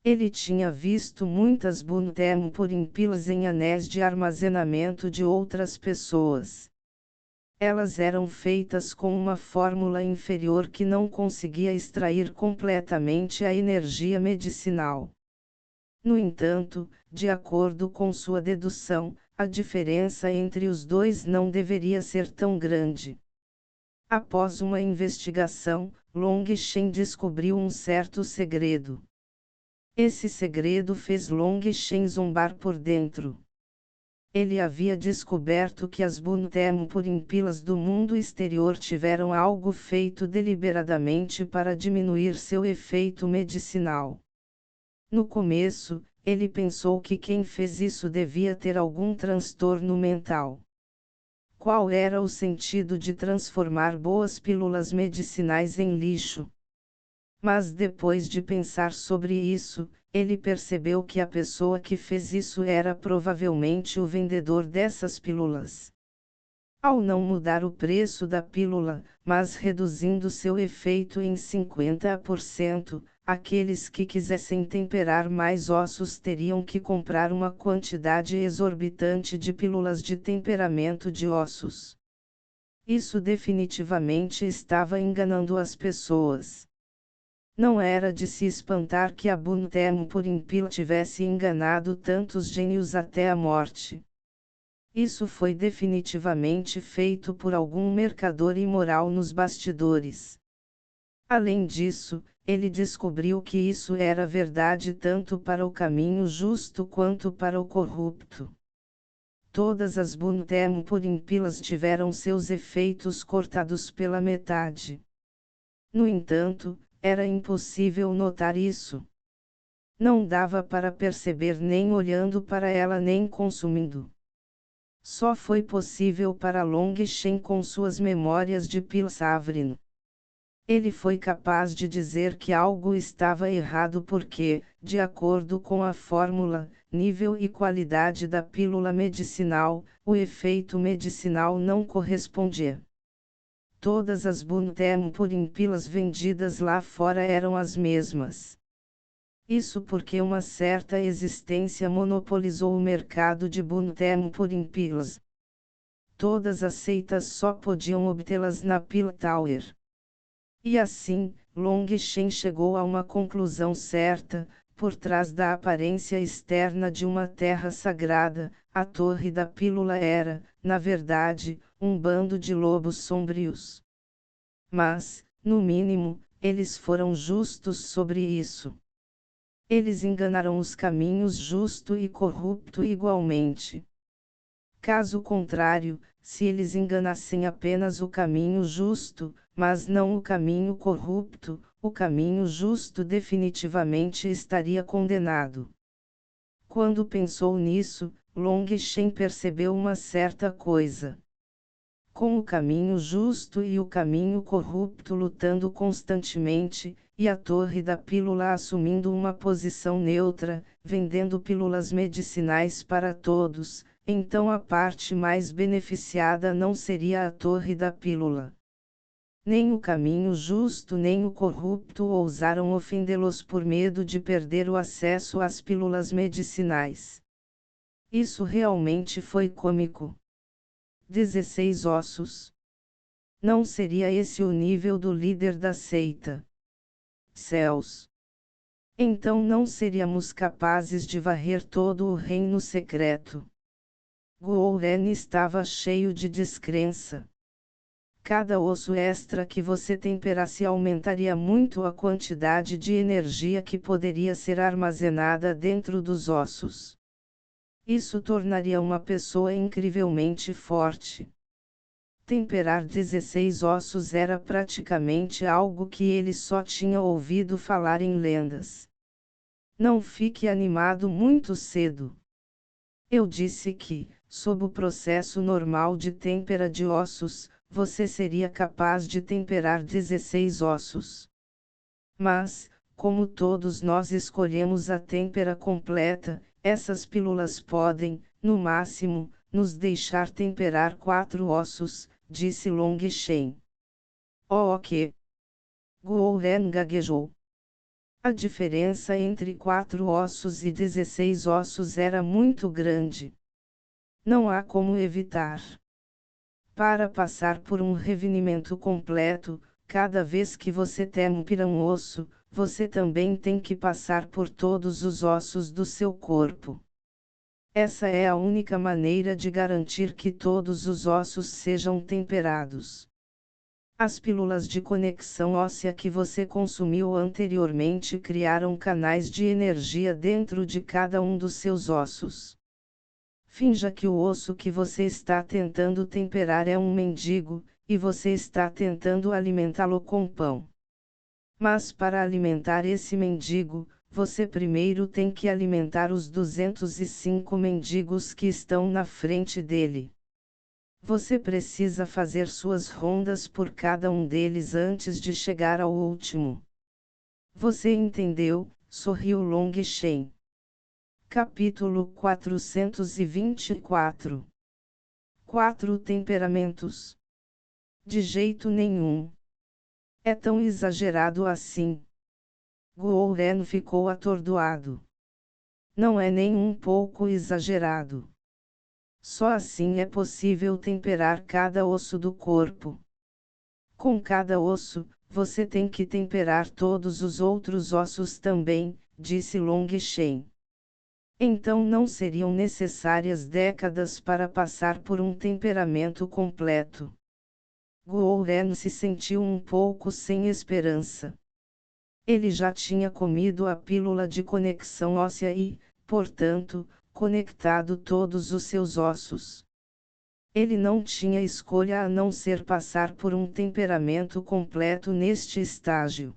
Ele tinha visto muitas Buntem por pílulas em anéis de armazenamento de outras pessoas. Elas eram feitas com uma fórmula inferior que não conseguia extrair completamente a energia medicinal. No entanto, de acordo com sua dedução, a diferença entre os dois não deveria ser tão grande. Após uma investigação, Long Shen descobriu um certo segredo. Esse segredo fez Long Shen zombar por dentro. Ele havia descoberto que as Buntem por pílulas do mundo exterior tiveram algo feito deliberadamente para diminuir seu efeito medicinal. No começo, ele pensou que quem fez isso devia ter algum transtorno mental. Qual era o sentido de transformar boas pílulas medicinais em lixo? Mas depois de pensar sobre isso, ele percebeu que a pessoa que fez isso era provavelmente o vendedor dessas pílulas. Ao não mudar o preço da pílula, mas reduzindo seu efeito em 50%, aqueles que quisessem temperar mais ossos teriam que comprar uma quantidade exorbitante de pílulas de temperamento de ossos. Isso definitivamente estava enganando as pessoas. Não era de se espantar que Abu Temu tivesse enganado tantos gênios até a morte. Isso foi definitivamente feito por algum mercador imoral nos bastidores. Além disso, ele descobriu que isso era verdade tanto para o caminho justo quanto para o corrupto. Todas as Buntem Purimpilas tiveram seus efeitos cortados pela metade. No entanto, era impossível notar isso. Não dava para perceber nem olhando para ela nem consumindo. Só foi possível para Longshen com suas memórias de Pilsavrin. Ele foi capaz de dizer que algo estava errado porque, de acordo com a fórmula, nível e qualidade da pílula medicinal, o efeito medicinal não correspondia. Todas as Buntem Purimpilas vendidas lá fora eram as mesmas. Isso porque uma certa existência monopolizou o mercado de Buntem Purimpilas. Todas as seitas só podiam obtê-las na Pill Tower. E assim, Longshen chegou a uma conclusão certa: por trás da aparência externa de uma terra sagrada, a Torre da Pílula era, na verdade, um bando de lobos sombrios. Mas, no mínimo, eles foram justos sobre isso. Eles enganaram os caminhos justo e corrupto igualmente. Caso contrário, se eles enganassem apenas o caminho justo, mas não o caminho corrupto, o caminho justo definitivamente estaria condenado. Quando pensou nisso, Longshen percebeu uma certa coisa. Com o caminho justo e o caminho corrupto lutando constantemente, e a Torre da Pílula assumindo uma posição neutra, vendendo pílulas medicinais para todos, então a parte mais beneficiada não seria a Torre da Pílula. Nem o caminho justo nem o corrupto ousaram ofendê-los por medo de perder o acesso às pílulas medicinais. Isso realmente foi cômico. 16 ossos. Não seria esse o nível do líder da seita? Céus! Então não seríamos capazes de varrer todo o reino secreto. Guoren estava cheio de descrença. Cada osso extra que você temperasse aumentaria muito a quantidade de energia que poderia ser armazenada dentro dos ossos. Isso tornaria uma pessoa incrivelmente forte. Temperar 16 ossos era praticamente algo que ele só tinha ouvido falar em lendas. Não fique animado muito cedo. Eu disse que, sob o processo normal de têmpera de ossos, você seria capaz de temperar 16 ossos. Mas, como todos nós escolhemos a têmpera completa, essas pílulas podem, no máximo, nos deixar temperar 4 ossos, disse Longshen. Oh, ok. Guoren gaguejou. A diferença entre 4 ossos e 16 ossos era muito grande. Não há como evitar. Para passar por um refinamento completo, cada vez que você tempera um osso, você também tem que passar por todos os ossos do seu corpo. Essa é a única maneira de garantir que todos os ossos sejam temperados. As pílulas de conexão óssea que você consumiu anteriormente criaram canais de energia dentro de cada um dos seus ossos. Finja que o osso que você está tentando temperar é um mendigo, e você está tentando alimentá-lo com pão. Mas para alimentar esse mendigo, você primeiro tem que alimentar os 205 mendigos que estão na frente dele. Você precisa fazer suas rondas por cada um deles antes de chegar ao último. Você entendeu? Sorriu Longshen. Capítulo 424. 4 temperamentos. De jeito nenhum. É tão exagerado assim. Guoren ficou atordoado. Não é nem um pouco exagerado. Só assim é possível temperar cada osso do corpo. Com cada osso, você tem que temperar todos os outros ossos também, disse Long Shen. Então não seriam necessárias décadas para passar por um temperamento completo. Guo Ren se sentiu um pouco sem esperança. Ele já tinha comido a pílula de conexão óssea e, portanto, conectado todos os seus ossos. Ele não tinha escolha a não ser passar por um temperamento completo neste estágio.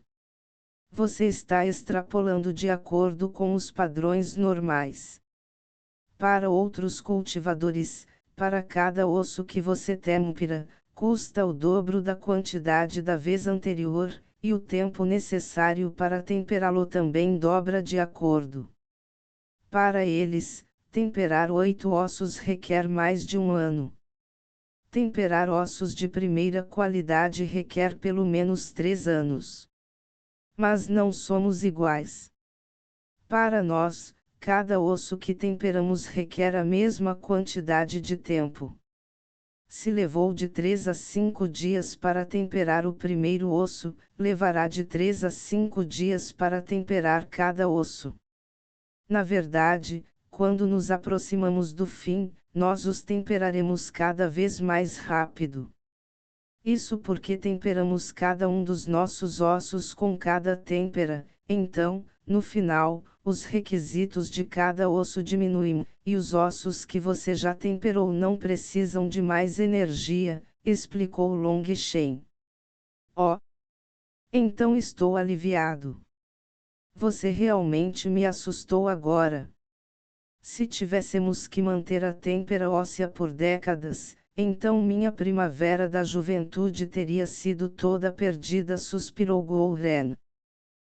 Você está extrapolando de acordo com os padrões normais. Para outros cultivadores, para cada osso que você tempera, custa o dobro da quantidade da vez anterior, e o tempo necessário para temperá-lo também dobra de acordo. Para eles, temperar 8 ossos requer mais de um ano. Temperar ossos de primeira qualidade requer pelo menos 3 anos. Mas não somos iguais. Para nós, cada osso que temperamos requer a mesma quantidade de tempo. Se levou de 3 a 5 dias para temperar o primeiro osso, levará de 3 a 5 dias para temperar cada osso. Na verdade, quando nos aproximamos do fim, nós os temperaremos cada vez mais rápido. Isso porque temperamos cada um dos nossos ossos com cada têmpera, então, no final, os requisitos de cada osso diminuem, e os ossos que você já temperou não precisam de mais energia, explicou Long Shen. Oh! Então estou aliviado. Você realmente me assustou agora. Se tivéssemos que manter a têmpera óssea por décadas, então minha primavera da juventude teria sido toda perdida, suspirou Guo Ren.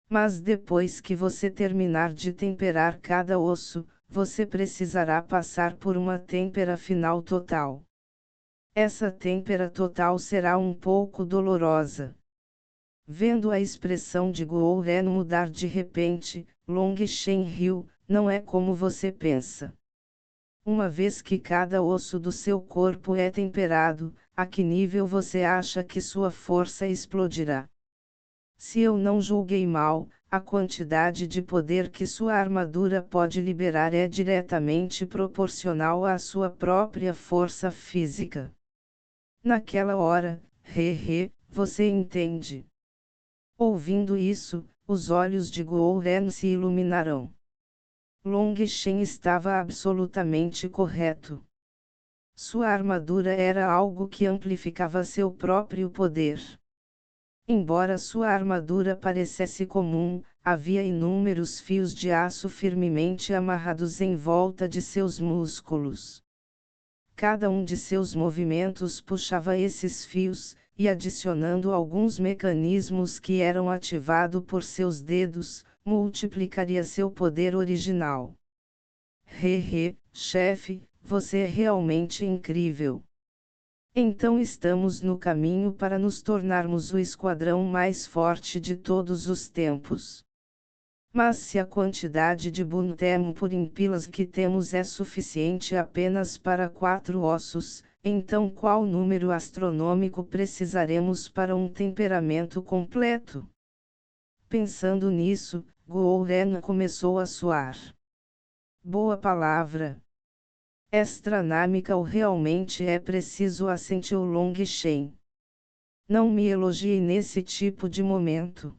Mas depois que você terminar de temperar cada osso, você precisará passar por uma têmpera final total. Essa têmpera total será um pouco dolorosa. Vendo a expressão de Guo Ren mudar de repente, Long Shen riu. Não é como você pensa. Uma vez que cada osso do seu corpo é temperado, a que nível você acha que sua força explodirá? Se eu não julguei mal, a quantidade de poder que sua armadura pode liberar é diretamente proporcional à sua própria força física. Naquela hora, você entende. Ouvindo isso, os olhos de Guo Ren se iluminarão. Long Shen estava absolutamente correto. Sua armadura era algo que amplificava seu próprio poder. Embora sua armadura parecesse comum, havia inúmeros fios de aço firmemente amarrados em volta de seus músculos. Cada um de seus movimentos puxava esses fios, e adicionando alguns mecanismos que eram ativados por seus dedos, multiplicaria seu poder original. Chefe, você é realmente incrível. Então estamos no caminho para nos tornarmos o esquadrão mais forte de todos os tempos. Mas se a quantidade de Buntemu por impilas que temos é suficiente apenas para 4 ossos, então qual número astronômico precisaremos para um temperamento completo? Pensando nisso, Guo Ren começou a suar. Boa palavra. Extranâmica realmente é preciso, assentiu Long Shen. Não me elogie nesse tipo de momento.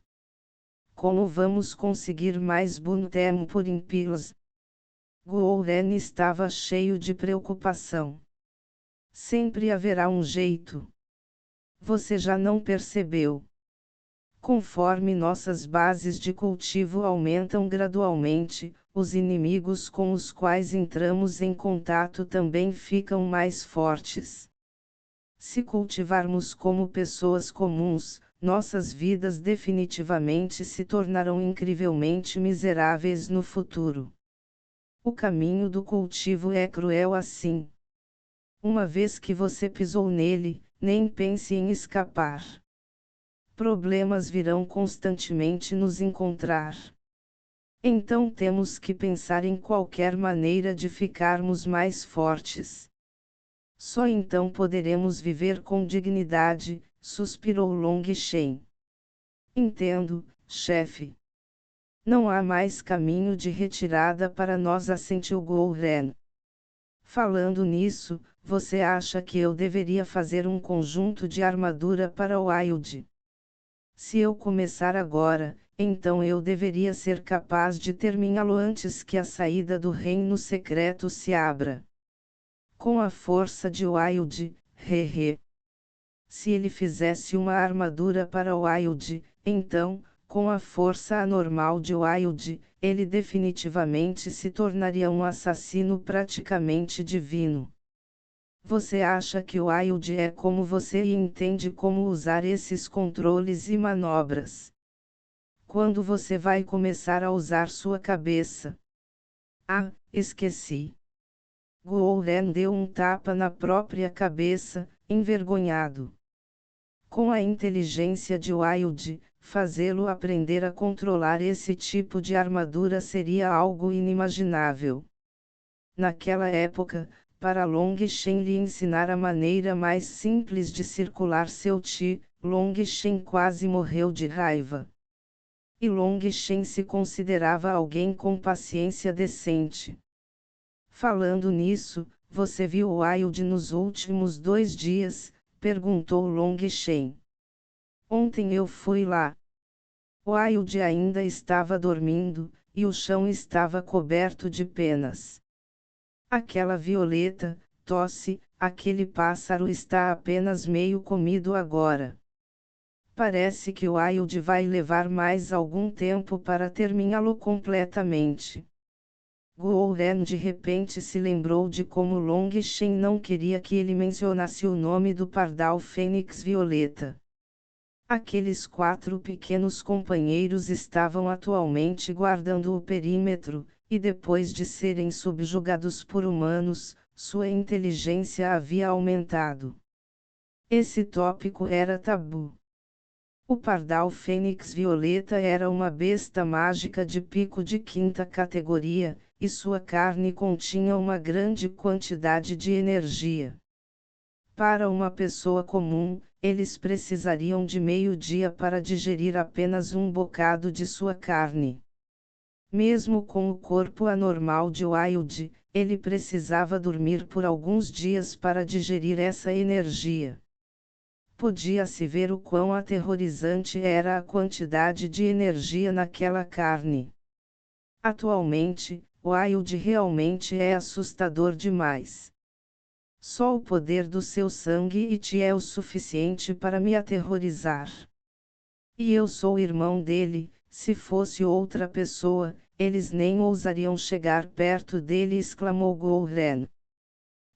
Como vamos conseguir mais Buntemu por impilas? Guo Ren estava cheio de preocupação. Sempre haverá um jeito. Você já não percebeu? Conforme nossas bases de cultivo aumentam gradualmente, os inimigos com os quais entramos em contato também ficam mais fortes. Se cultivarmos como pessoas comuns, nossas vidas definitivamente se tornarão incrivelmente miseráveis no futuro. O caminho do cultivo é cruel assim. Uma vez que você pisou nele, nem pense em escapar. Problemas virão constantemente nos encontrar. Então temos que pensar em qualquer maneira de ficarmos mais fortes. Só então poderemos viver com dignidade, suspirou Long Shen. Entendo, chefe. Não há mais caminho de retirada para nós, assentiu Gouren. Falando nisso, você acha que eu deveria fazer um conjunto de armadura para o Wild? Se eu começar agora, então eu deveria ser capaz de terminá-lo antes que a saída do reino secreto se abra. Com a força de Wild, hehe. Se ele fizesse uma armadura para Wild, então, com a força anormal de Wild, ele definitivamente se tornaria um assassino praticamente divino. Você acha que Wild é como você e entende como usar esses controles e manobras? Quando você vai começar a usar sua cabeça? Ah, esqueci. Gouren deu um tapa na própria cabeça, envergonhado. Com a inteligência de Wild, fazê-lo aprender a controlar esse tipo de armadura seria algo inimaginável. Naquela época, para Long Shen lhe ensinar a maneira mais simples de circular seu Qi, Long Shen quase morreu de raiva. E Long Shen se considerava alguém com paciência decente. Falando nisso, você viu Wild nos últimos 2 dias? Perguntou Long Shen. Ontem eu fui lá. Wild ainda estava dormindo, e o chão estava coberto de penas. Aquela violeta, tosse, aquele pássaro está apenas meio comido agora. Parece que Wild vai levar mais algum tempo para terminá-lo completamente. Gouren de repente se lembrou de como Long Shen não queria que ele mencionasse o nome do pardal fênix violeta. Aqueles 4 pequenos companheiros estavam atualmente guardando o perímetro, e depois de serem subjugados por humanos, sua inteligência havia aumentado. Esse tópico era tabu. O pardal fênix violeta era uma besta mágica de pico de 5ª categoria, e sua carne continha uma grande quantidade de energia. Para uma pessoa comum, eles precisariam de meio-dia para digerir apenas um bocado de sua carne. Mesmo com o corpo anormal de Wild, ele precisava dormir por alguns dias para digerir essa energia. Podia-se ver o quão aterrorizante era a quantidade de energia naquela carne. Atualmente, Wild realmente é assustador demais. Só o poder do seu sangue e Ti é o suficiente para me aterrorizar. E eu sou irmão dele, se fosse outra pessoa, eles nem ousariam chegar perto dele, exclamou Gouren.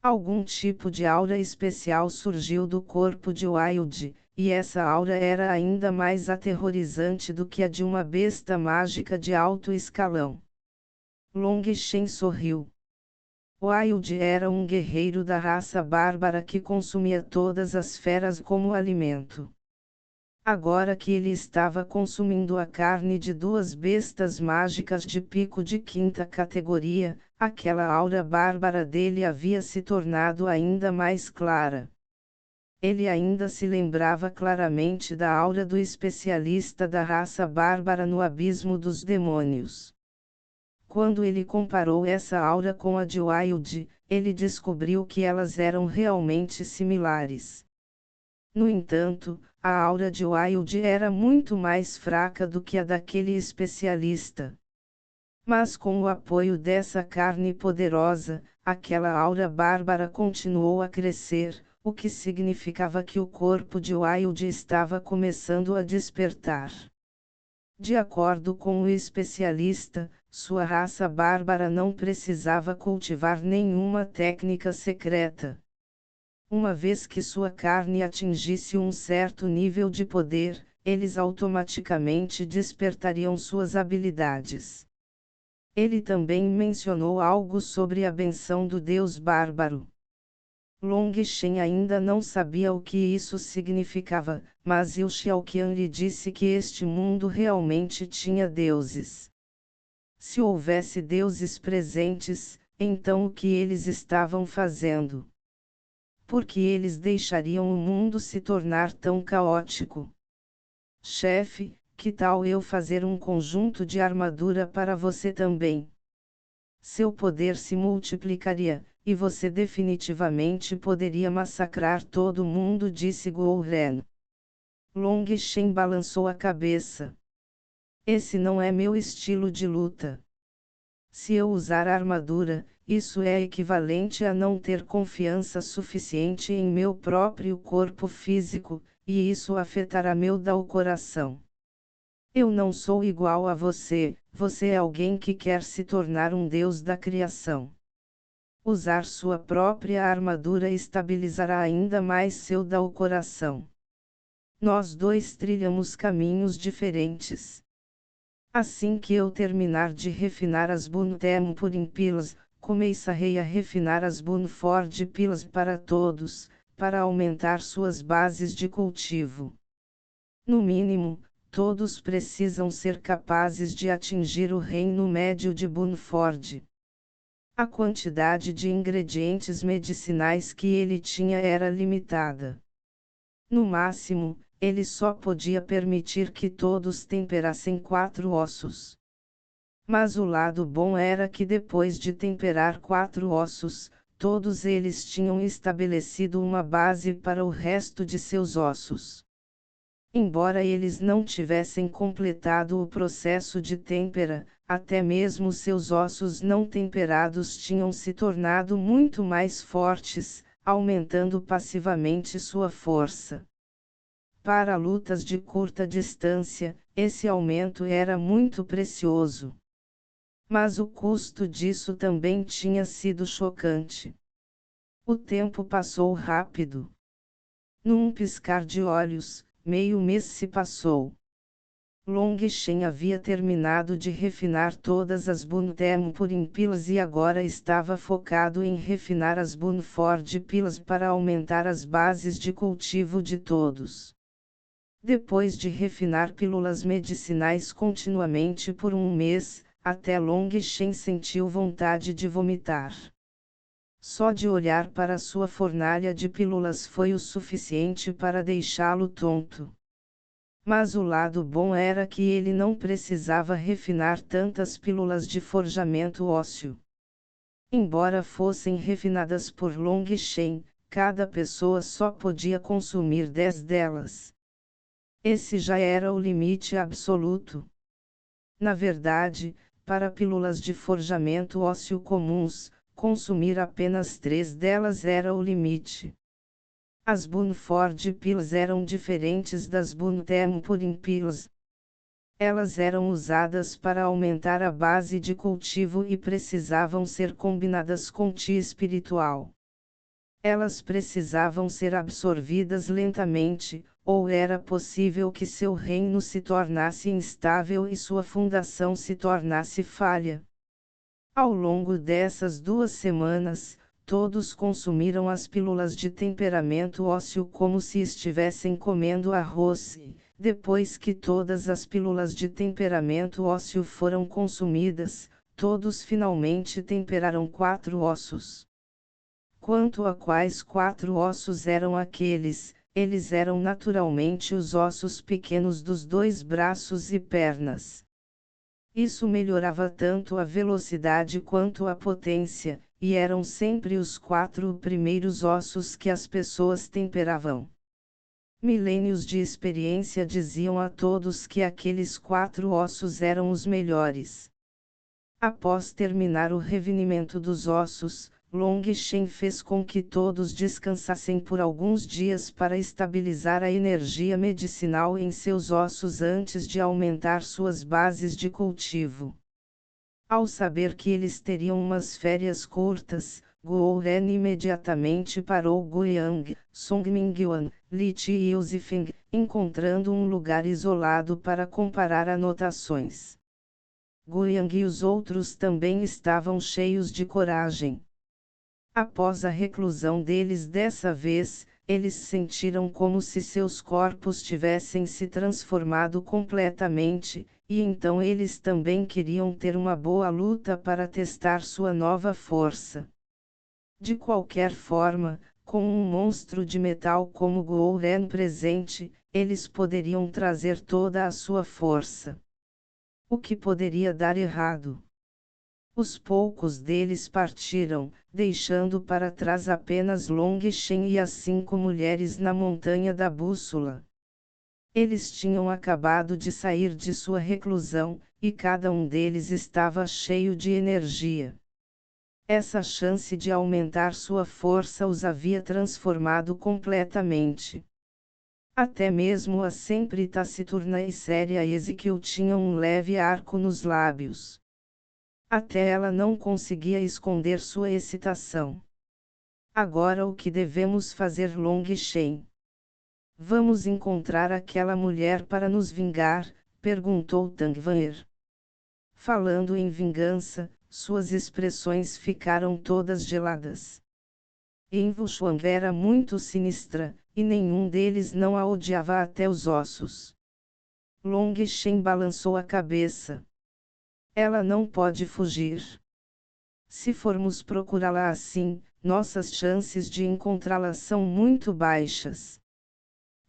Algum tipo de aura especial surgiu do corpo de Wild, e essa aura era ainda mais aterrorizante do que a de uma besta mágica de alto escalão. Long Shen sorriu. Wild era um guerreiro da raça bárbara que consumia todas as feras como alimento. Agora que ele estava consumindo a carne de 2 bestas mágicas de pico de 5ª categoria, aquela aura bárbara dele havia se tornado ainda mais clara. Ele ainda se lembrava claramente da aura do especialista da raça bárbara no abismo dos demônios. Quando ele comparou essa aura com a de Wild, ele descobriu que elas eram realmente similares. No entanto, a aura de Wild era muito mais fraca do que a daquele especialista. Mas com o apoio dessa carne poderosa, aquela aura bárbara continuou a crescer, o que significava que o corpo de Wild estava começando a despertar. De acordo com o especialista, sua raça bárbara não precisava cultivar nenhuma técnica secreta. Uma vez que sua carne atingisse um certo nível de poder, eles automaticamente despertariam suas habilidades. Ele também mencionou algo sobre a benção do deus bárbaro. Long Shen ainda não sabia o que isso significava, mas Yu Xiaoqian lhe disse que este mundo realmente tinha deuses. Se houvesse deuses presentes, então o que eles estavam fazendo? Por que eles deixariam o mundo se tornar tão caótico? Chefe, Que tal eu fazer um conjunto de armadura para você também? Seu poder se multiplicaria, e você definitivamente poderia massacrar todo mundo, disse Gouren. Long Shen balançou a cabeça. Esse não é meu estilo de luta. Se eu usar armadura, isso é equivalente a não ter confiança suficiente em meu próprio corpo físico, e isso afetará meu coração. Eu não sou igual a você, você é alguém que quer se tornar um deus da criação. Usar sua própria armadura estabilizará ainda mais seu coração. Nós dois trilhamos caminhos diferentes. Assim que eu terminar de refinar as Buntempurim Pillars, começarei a refinar as Bunford Pillars para todos, para aumentar suas bases de cultivo. No mínimo, todos precisam ser capazes de atingir o reino médio de Bunford. A quantidade de ingredientes medicinais que ele tinha era limitada. No máximo, ele só podia permitir que todos temperassem 4 ossos. Mas o lado bom era que depois de temperar 4 ossos, todos eles tinham estabelecido uma base para o resto de seus ossos. Embora eles não tivessem completado o processo de têmpera, até mesmo seus ossos não temperados tinham se tornado muito mais fortes, aumentando passivamente sua força. Para lutas de curta distância, esse aumento era muito precioso. Mas o custo disso também tinha sido chocante. O tempo passou rápido. Num piscar de olhos, meio mês se passou. Long Shen havia terminado de refinar todas as Buntempurim Pillars e agora estava focado em refinar as Bunford Pillars para aumentar as bases de cultivo de todos. Depois de refinar pílulas medicinais continuamente por um mês, até Long Shen sentiu vontade de vomitar. Só de olhar para sua fornalha de pílulas foi o suficiente para deixá-lo tonto. Mas o lado bom era que ele não precisava refinar tantas pílulas de forjamento ósseo. Embora fossem refinadas por Long Shen, cada pessoa só podia consumir 10 delas. Esse já era o limite absoluto. Na verdade, para pílulas de forjamento ósseo comuns, consumir apenas 3 delas era o limite. As Bunford Pillars eram diferentes das Buntempurim Pillars. Elas eram usadas para aumentar a base de cultivo e precisavam ser combinadas com Ti espiritual. Elas precisavam ser absorvidas lentamente, ou era possível que seu reino se tornasse instável e sua fundação se tornasse falha. Ao longo dessas 2 semanas, todos consumiram as pílulas de temperamento ósseo como se estivessem comendo arroz e, depois que todas as pílulas de temperamento ósseo foram consumidas, todos finalmente temperaram 4 ossos. Quanto a quais 4 ossos eram aqueles, eles eram naturalmente os ossos pequenos dos 2 braços e pernas. Isso melhorava tanto a velocidade quanto a potência, e eram sempre os 4 primeiros ossos que as pessoas temperavam. Milênios de experiência diziam a todos que aqueles 4 ossos eram os melhores. Após terminar o refinamento dos ossos, Long Shen fez com que todos descansassem por alguns dias para estabilizar a energia medicinal em seus ossos antes de aumentar suas bases de cultivo. Ao saber que eles teriam umas férias curtas, Gouren imediatamente parou Guiyang, Songmingyuan, Li Ti e Yuzifeng, encontrando um lugar isolado para comparar anotações. Guiyang e os outros também estavam cheios de coragem. Após a reclusão deles dessa vez, eles sentiram como se seus corpos tivessem se transformado completamente, e então eles também queriam ter uma boa luta para testar sua nova força. De qualquer forma, com um monstro de metal como Gouren presente, Eles poderiam trazer toda a sua força. O que poderia dar errado? Os poucos deles partiram, deixando para trás apenas Long Shen e as 5 mulheres na montanha da bússola. Eles tinham acabado de sair de sua reclusão, e cada um deles estava cheio de energia. Essa chance de aumentar sua força os havia transformado completamente. Até mesmo a sempre taciturna e séria Ezequiel tinha um leve arco nos lábios. Até ela não conseguia esconder sua excitação. Agora o que devemos fazer, Long Shen? Vamos encontrar aquela mulher para nos vingar? Perguntou Tang Van'er. Falando em vingança, suas expressões ficaram todas geladas. Envu Xuan era muito sinistra, e nenhum deles não a odiava até os ossos. Long Shen balançou a cabeça. Ela não pode fugir. Se formos procurá-la assim, nossas chances de encontrá-la são muito baixas.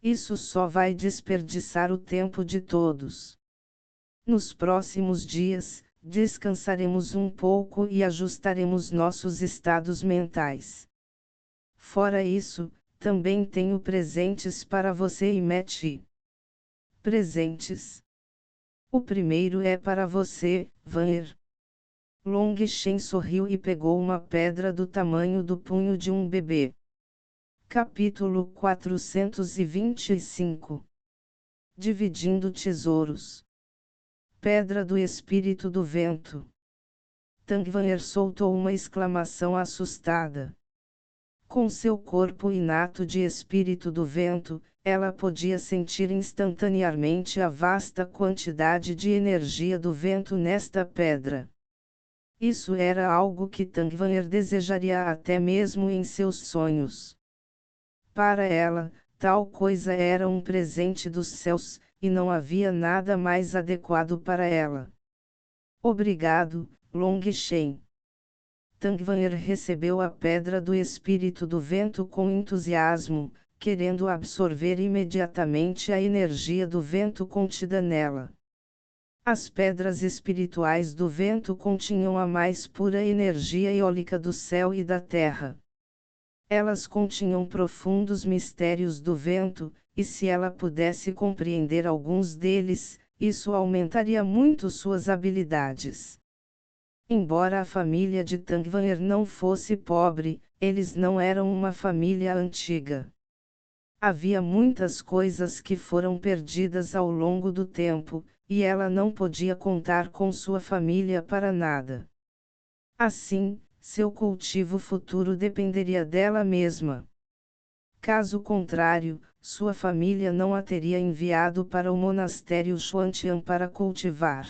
Isso só vai desperdiçar o tempo de todos. Nos próximos dias, descansaremos um pouco e ajustaremos nossos estados mentais. Fora isso, também tenho presentes para você e Matty. Presentes? O primeiro é para você, Van'er. Long Shen sorriu e pegou uma pedra do tamanho do punho de um bebê. Capítulo 425. Dividindo tesouros. Pedra do Espírito do Vento. Tang Van'er soltou uma exclamação assustada. Com seu corpo inato de espírito do vento, ela podia sentir instantaneamente a vasta quantidade de energia do vento nesta pedra. Isso era algo que Tang Van'er desejaria até mesmo em seus sonhos. Para ela, tal coisa era um presente dos céus, e não havia nada mais adequado para ela. Obrigado, Long Shen. Tang Van'er recebeu a pedra do espírito do vento com entusiasmo, querendo absorver imediatamente a energia do vento contida nela. As pedras espirituais do vento continham a mais pura energia eólica do céu e da terra. Elas continham profundos mistérios do vento, e se ela pudesse compreender alguns deles, isso aumentaria muito suas habilidades. Embora a família de Tang Van'er não fosse pobre, eles não eram uma família antiga. Havia muitas coisas que foram perdidas ao longo do tempo, e ela não podia contar com sua família para nada. Assim, seu cultivo futuro dependeria dela mesma. Caso contrário, sua família não a teria enviado para o monastério Xuantian para cultivar.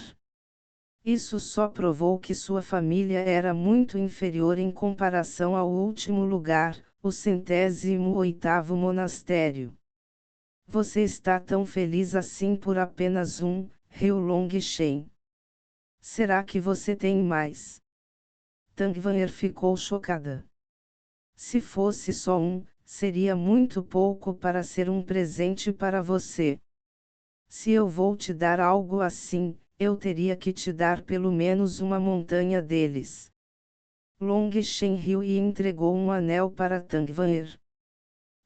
Isso só provou que sua família era muito inferior em comparação ao último lugar, o 108º monastério. Você está tão feliz assim por apenas um, riu Long Shen. Será que você tem mais? Tang Van'er ficou chocada. Se fosse só um, seria muito pouco para ser um presente para você. Se eu vou te dar algo assim, eu teria que te dar pelo menos uma montanha deles. Long Shen riu e entregou um anel para Tang Van'er.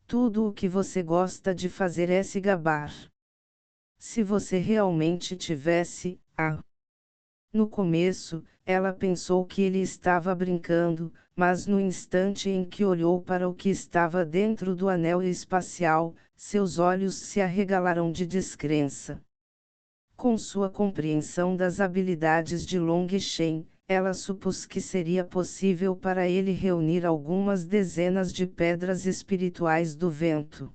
Tudo o que você gosta de fazer é se gabar. Se você realmente tivesse, No começo, ela pensou que ele estava brincando, mas no instante em que olhou para o que estava dentro do anel espacial, seus olhos se arregalaram de descrença. Com sua compreensão das habilidades de Long Shen, ela supôs que seria possível para ele reunir algumas dezenas de pedras espirituais do vento.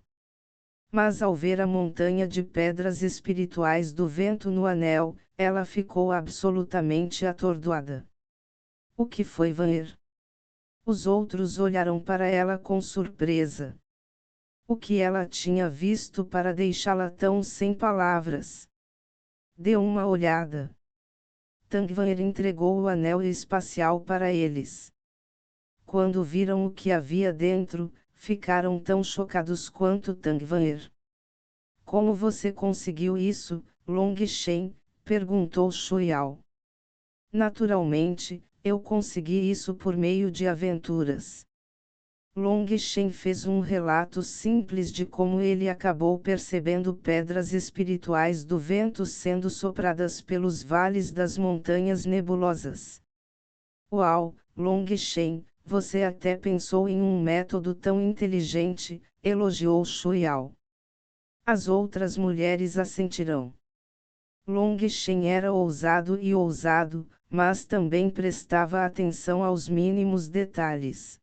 Mas ao ver a montanha de pedras espirituais do vento no anel, ela ficou absolutamente atordoada. O que foi, Van'er? Os outros olharam para ela com surpresa. O que ela tinha visto para deixá-la tão sem palavras? Deu uma olhada. Tang Van'er entregou o anel espacial para eles. Quando viram o que havia dentro, ficaram tão chocados quanto Tang Van'er. Como você conseguiu isso, Long Shen? Perguntou Shuiao. Naturalmente, eu consegui isso por meio de aventuras. Long Shen fez um relato simples de como ele acabou percebendo pedras espirituais do vento sendo sopradas pelos vales das montanhas nebulosas. Uau, Long Shen, você até pensou em um método tão inteligente, elogiou Shuiao. As outras mulheres assentirão. Long Shen era ousado, mas também prestava atenção aos mínimos detalhes.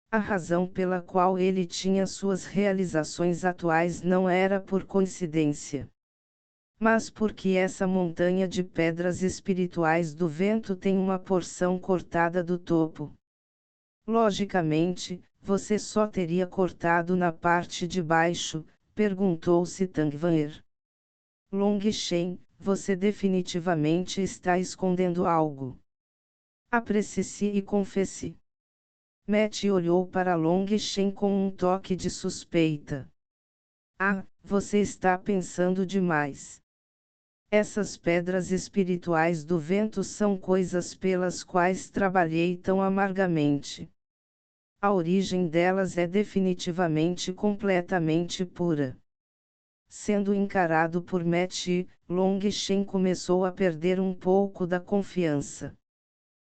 A razão pela qual ele tinha suas realizações atuais não era por coincidência. Mas porque essa montanha de pedras espirituais do vento tem uma porção cortada do topo. Logicamente, você só teria cortado na parte de baixo, perguntou-se Tangvanher. Long Shen, você definitivamente está escondendo algo. Apresse-se e confesse. Matt olhou para Long Shen com um toque de suspeita. Ah, você está pensando demais. Essas pedras espirituais do vento são coisas pelas quais trabalhei tão amargamente. A origem delas é definitivamente completamente pura. Sendo encarado por Matt, Long Shen começou a perder um pouco da confiança.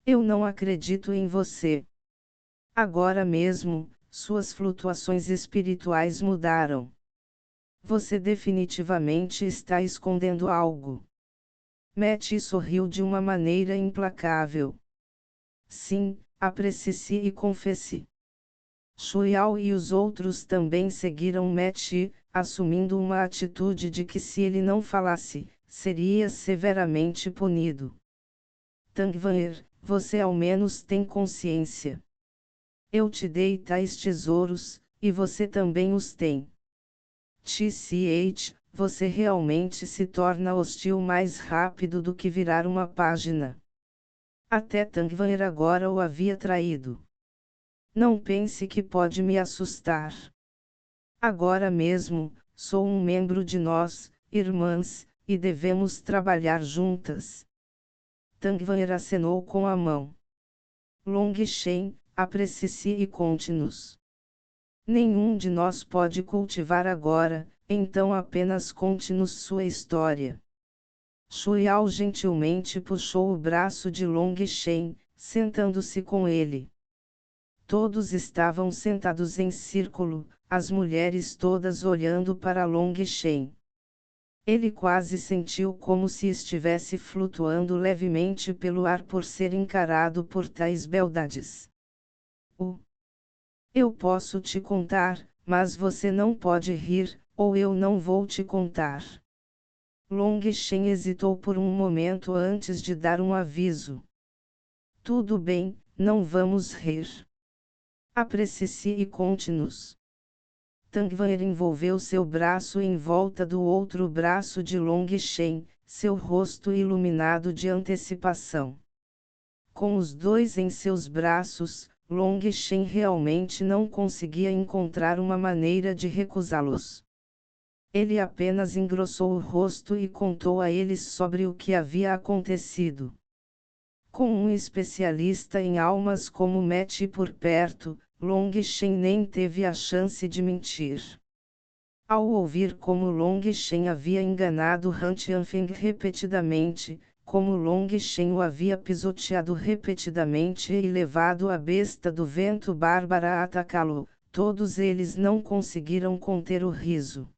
Eu não acredito em você. Agora mesmo, suas flutuações espirituais mudaram. Você definitivamente está escondendo algo. Matt sorriu de uma maneira implacável. Sim, apresse-se e confesse. Shuiao e os outros também seguiram Matt, assumindo uma atitude de que se ele não falasse, seria severamente punido. Tangvanher, você ao menos tem consciência. Eu te dei tais tesouros, e você também os tem. TCH, você realmente se torna hostil mais rápido do que virar uma página. Até Tangvanher agora o havia traído. Não pense que pode me assustar. Agora mesmo, sou um membro de nós, irmãs, e devemos trabalhar juntas. Tangvanher acenou com a mão. Long Shen, apresse-se e conte-nos. Nenhum de nós pode cultivar agora, então apenas conte-nos sua história. Shuiao gentilmente puxou o braço de Long Shen, sentando-se com ele. Todos estavam sentados em círculo, as mulheres todas olhando para Long Shen. Ele quase sentiu como se estivesse flutuando levemente pelo ar por ser encarado por tais beldades. Eu posso te contar, mas você não pode rir, ou eu não vou te contar. Long Shen hesitou por um momento antes de dar um aviso. Tudo bem, não vamos rir. Apresse-se e conte-nos. Tangvanher envolveu seu braço em volta do outro braço de Long Shen, seu rosto iluminado de antecipação. Com os dois em seus braços, Long Shen realmente não conseguia encontrar uma maneira de recusá-los. Ele apenas engrossou o rosto e contou a eles sobre o que havia acontecido. Com um especialista em almas como Matt por perto, Long Shen nem teve a chance de mentir. Ao ouvir como Long Shen havia enganado Han Tianfeng repetidamente, como Long Shen o havia pisoteado repetidamente e levado a besta do vento bárbara a atacá-lo, todos eles não conseguiram conter o riso.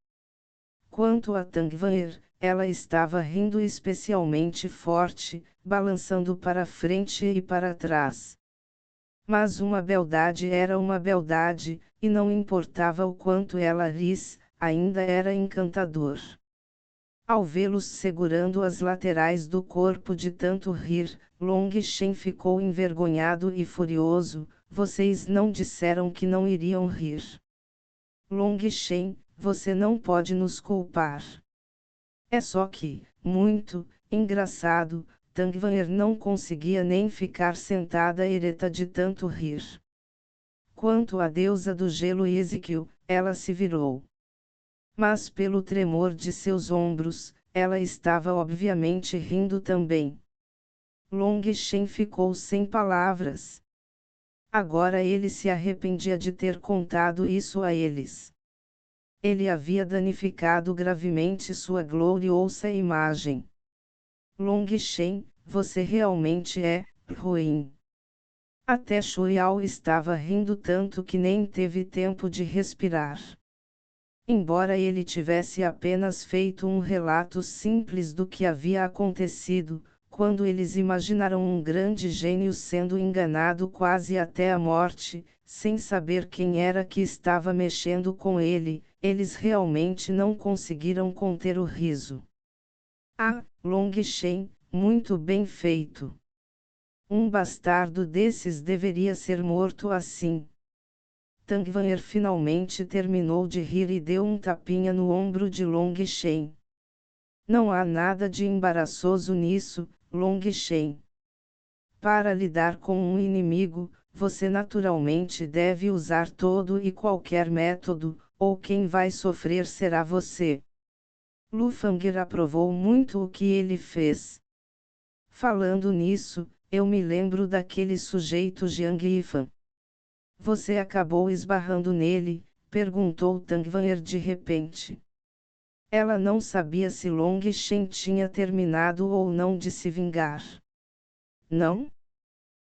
Quanto a Tangvanher, ela estava rindo especialmente forte, balançando para frente e para trás. Mas uma beldade era uma beldade, e não importava o quanto ela risse, ainda era encantador. Ao vê-los segurando as laterais do corpo de tanto rir, Long Shen ficou envergonhado e furioso. Vocês não disseram que não iriam rir. Long Shen, você não pode nos culpar. É só que, muito engraçado, Tangvanher não conseguia nem ficar sentada ereta de tanto rir. Quanto à deusa do gelo Ezequiel, ela se virou. Mas pelo tremor de seus ombros, ela estava obviamente rindo também. Long Shen ficou sem palavras. Agora ele se arrependia de ter contado isso a eles. Ele havia danificado gravemente sua gloriosa imagem. Long Shen, você realmente é ruim. Até Shuiao estava rindo tanto que nem teve tempo de respirar. Embora ele tivesse apenas feito um relato simples do que havia acontecido, quando eles imaginaram um grande gênio sendo enganado quase até a morte, sem saber quem era que estava mexendo com ele, eles realmente não conseguiram conter o riso. Ah, Long Shen, muito bem feito. Um bastardo desses deveria ser morto assim. Tang Wan'er finalmente terminou de rir e deu um tapinha no ombro de Long Shen. Não há nada de embaraçoso nisso, Long Shen. Para lidar com um inimigo, você naturalmente deve usar todo e qualquer método, ou quem vai sofrer será você. Lu Fang'er aprovou muito o que ele fez. Falando nisso, eu me lembro daquele sujeito Jiang Yifan. Você acabou esbarrando nele? Perguntou Tang Wan'er de repente. Ela não sabia se Long Shen tinha terminado ou não de se vingar. Não?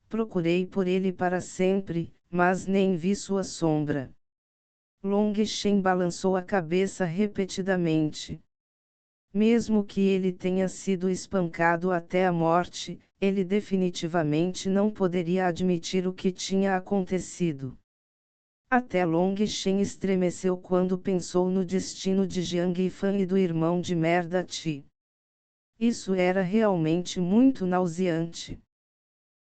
Procurei por ele para sempre, mas nem vi sua sombra. Long Shen balançou a cabeça repetidamente. Mesmo que ele tenha sido espancado até a morte, ele definitivamente não poderia admitir o que tinha acontecido. Até Long Shen estremeceu quando pensou no destino de Jiang Yifan e do irmão de merda Ti. Isso era realmente muito nauseante.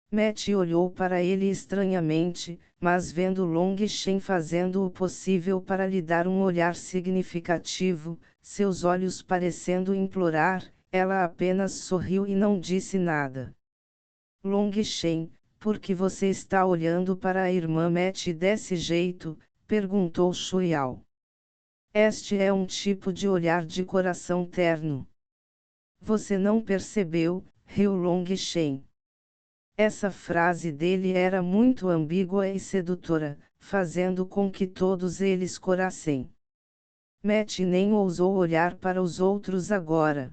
Matt olhou para ele estranhamente, mas vendo Long Shen fazendo o possível para lhe dar um olhar significativo, seus olhos parecendo implorar, ela apenas sorriu e não disse nada. Long Shen, por que você está olhando para a irmã Matt desse jeito? Perguntou Shuiao. Este é um tipo de olhar de coração terno. Você não percebeu, riu Long Shen. Essa frase dele era muito ambígua e sedutora, fazendo com que todos eles corassem. Matt nem ousou olhar para os outros agora.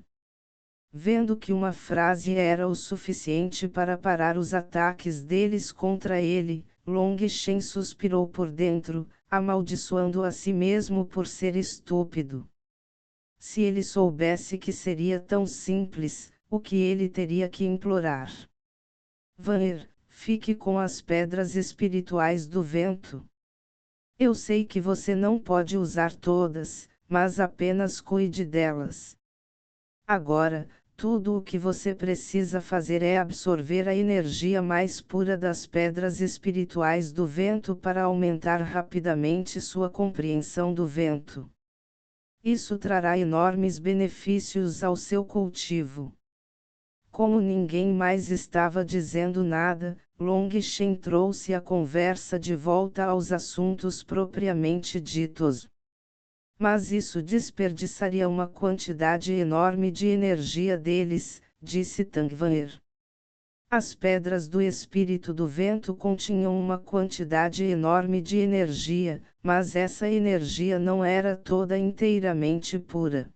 Vendo que uma frase era o suficiente para parar os ataques deles contra ele, Long Shen suspirou por dentro, amaldiçoando a si mesmo por ser estúpido. Se ele soubesse que seria tão simples, o que ele teria que implorar? Wan'er, fique com as pedras espirituais do vento. Eu sei que você não pode usar todas, mas apenas cuide delas. Agora, tudo o que você precisa fazer é absorver a energia mais pura das pedras espirituais do vento para aumentar rapidamente sua compreensão do vento. Isso trará enormes benefícios ao seu cultivo. Como ninguém mais estava dizendo nada, Long Shen trouxe a conversa de volta aos assuntos propriamente ditos. Mas isso desperdiçaria uma quantidade enorme de energia deles, disse Tang Wan'er. As pedras do espírito do vento continham uma quantidade enorme de energia, mas essa energia não era toda inteiramente pura.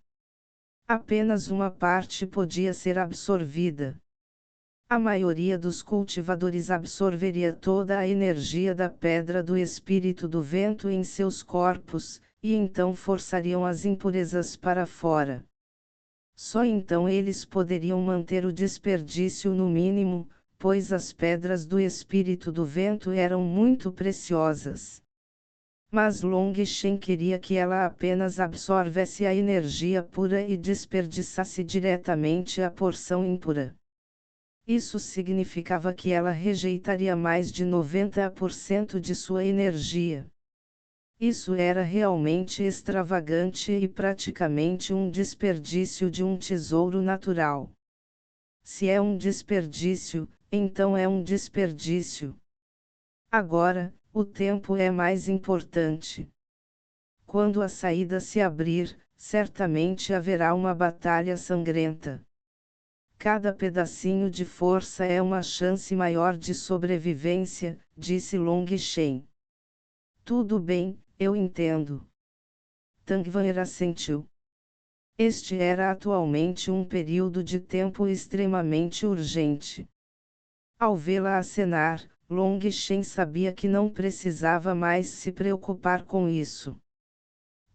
Apenas uma parte podia ser absorvida. A maioria dos cultivadores absorveria toda a energia da pedra do espírito do vento em seus corpos, e então forçariam as impurezas para fora. Só então eles poderiam manter o desperdício no mínimo, pois as pedras do espírito do vento eram muito preciosas. Mas Long Shen queria que ela apenas absorvesse a energia pura e desperdiçasse diretamente a porção impura. Isso significava que ela rejeitaria mais de 90% de sua energia. Isso era realmente extravagante e praticamente um desperdício de um tesouro natural. Se é um desperdício, então é um desperdício. Agora, o tempo é mais importante. quando a saída se abrir, certamente haverá uma batalha sangrenta. Cada pedacinho de força é uma chance maior de sobrevivência, disse Long Shen. Tudo bem, eu entendo. Tang Van assentiu. Este era atualmente um período de tempo extremamente urgente. Ao vê-la acenar, Long Shen sabia que não precisava mais se preocupar com isso.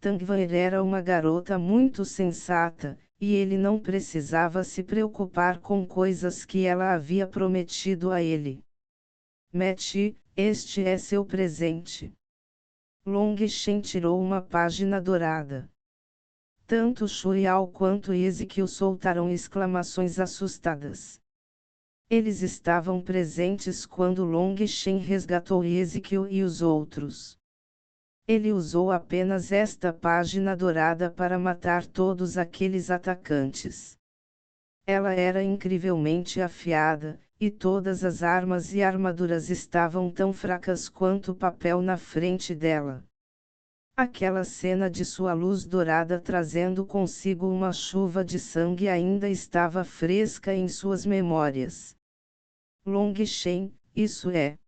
Tang Van era uma garota muito sensata, e ele não precisava se preocupar com coisas que ela havia prometido a ele. Meti, este é seu presente. Long Shen tirou uma página dourada. Tanto Shuyao quanto Ezequiel soltaram exclamações assustadas. Eles estavam presentes quando Long Shen resgatou Ezequiel e os outros. Ele usou apenas esta página dourada para matar todos aqueles atacantes. Ela era incrivelmente afiada, e todas as armas e armaduras estavam tão fracas quanto o papel na frente dela. Aquela cena de sua luz dourada trazendo consigo uma chuva de sangue ainda estava fresca em suas memórias. Long Shen, isso é.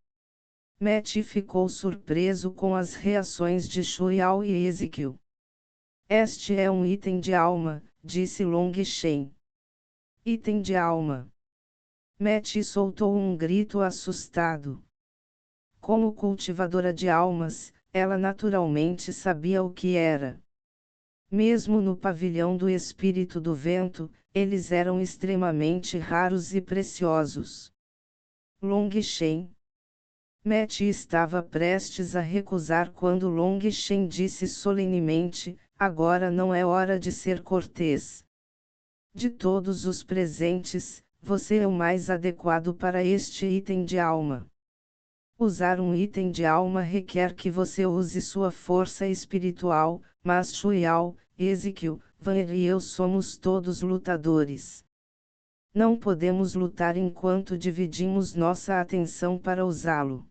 Meti ficou surpreso com as reações de Shuyao e Ezequiel. Este é um item de alma, disse Long Shen. Item de alma. Meti soltou um grito assustado. Como cultivadora de almas, ela naturalmente sabia o que era. Mesmo no pavilhão do Espírito do Vento, eles eram extremamente raros e preciosos. Long Shen. Meti estava prestes a recusar quando Long Shen disse solenemente, agora não é hora de ser cortês. De todos os presentes, você é o mais adequado para este item de alma. Usar um item de alma requer que você use sua força espiritual, mas Shuyao, Ezequiel, Van e eu somos todos lutadores. Não podemos lutar enquanto dividimos nossa atenção para usá-lo.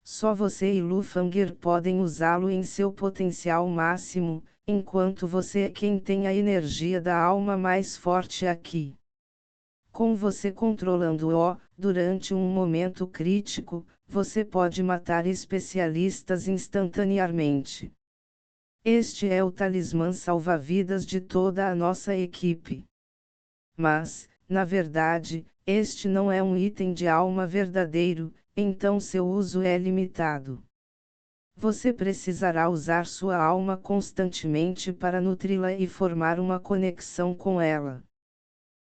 Só você e Lu Fangir podem usá-lo em seu potencial máximo, enquanto você é quem tem a energia da alma mais forte aqui. Com você controlando-o, durante um momento crítico, você pode matar especialistas instantaneamente. Este é o talismã salva-vidas de toda a nossa equipe. Mas, na verdade, este não é um item de alma verdadeiro, então seu uso é limitado. Você precisará usar sua alma constantemente para nutri-la e formar uma conexão com ela.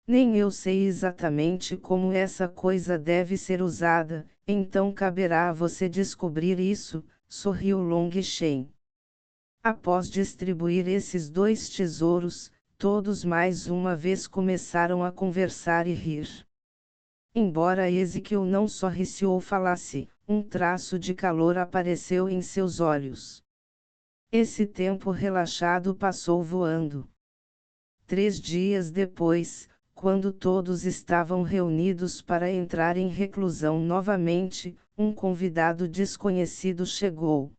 Nem eu sei exatamente como essa coisa deve ser usada, então caberá a você descobrir isso, sorriu Long Shen. Após distribuir esses 2 tesouros, todos mais uma vez começaram a conversar e rir. Embora Ezequiel não sorrisse ou falasse, um traço de calor apareceu em seus olhos. Esse tempo relaxado passou voando. 3 dias depois, quando todos estavam reunidos para entrar em reclusão novamente, um convidado desconhecido chegou.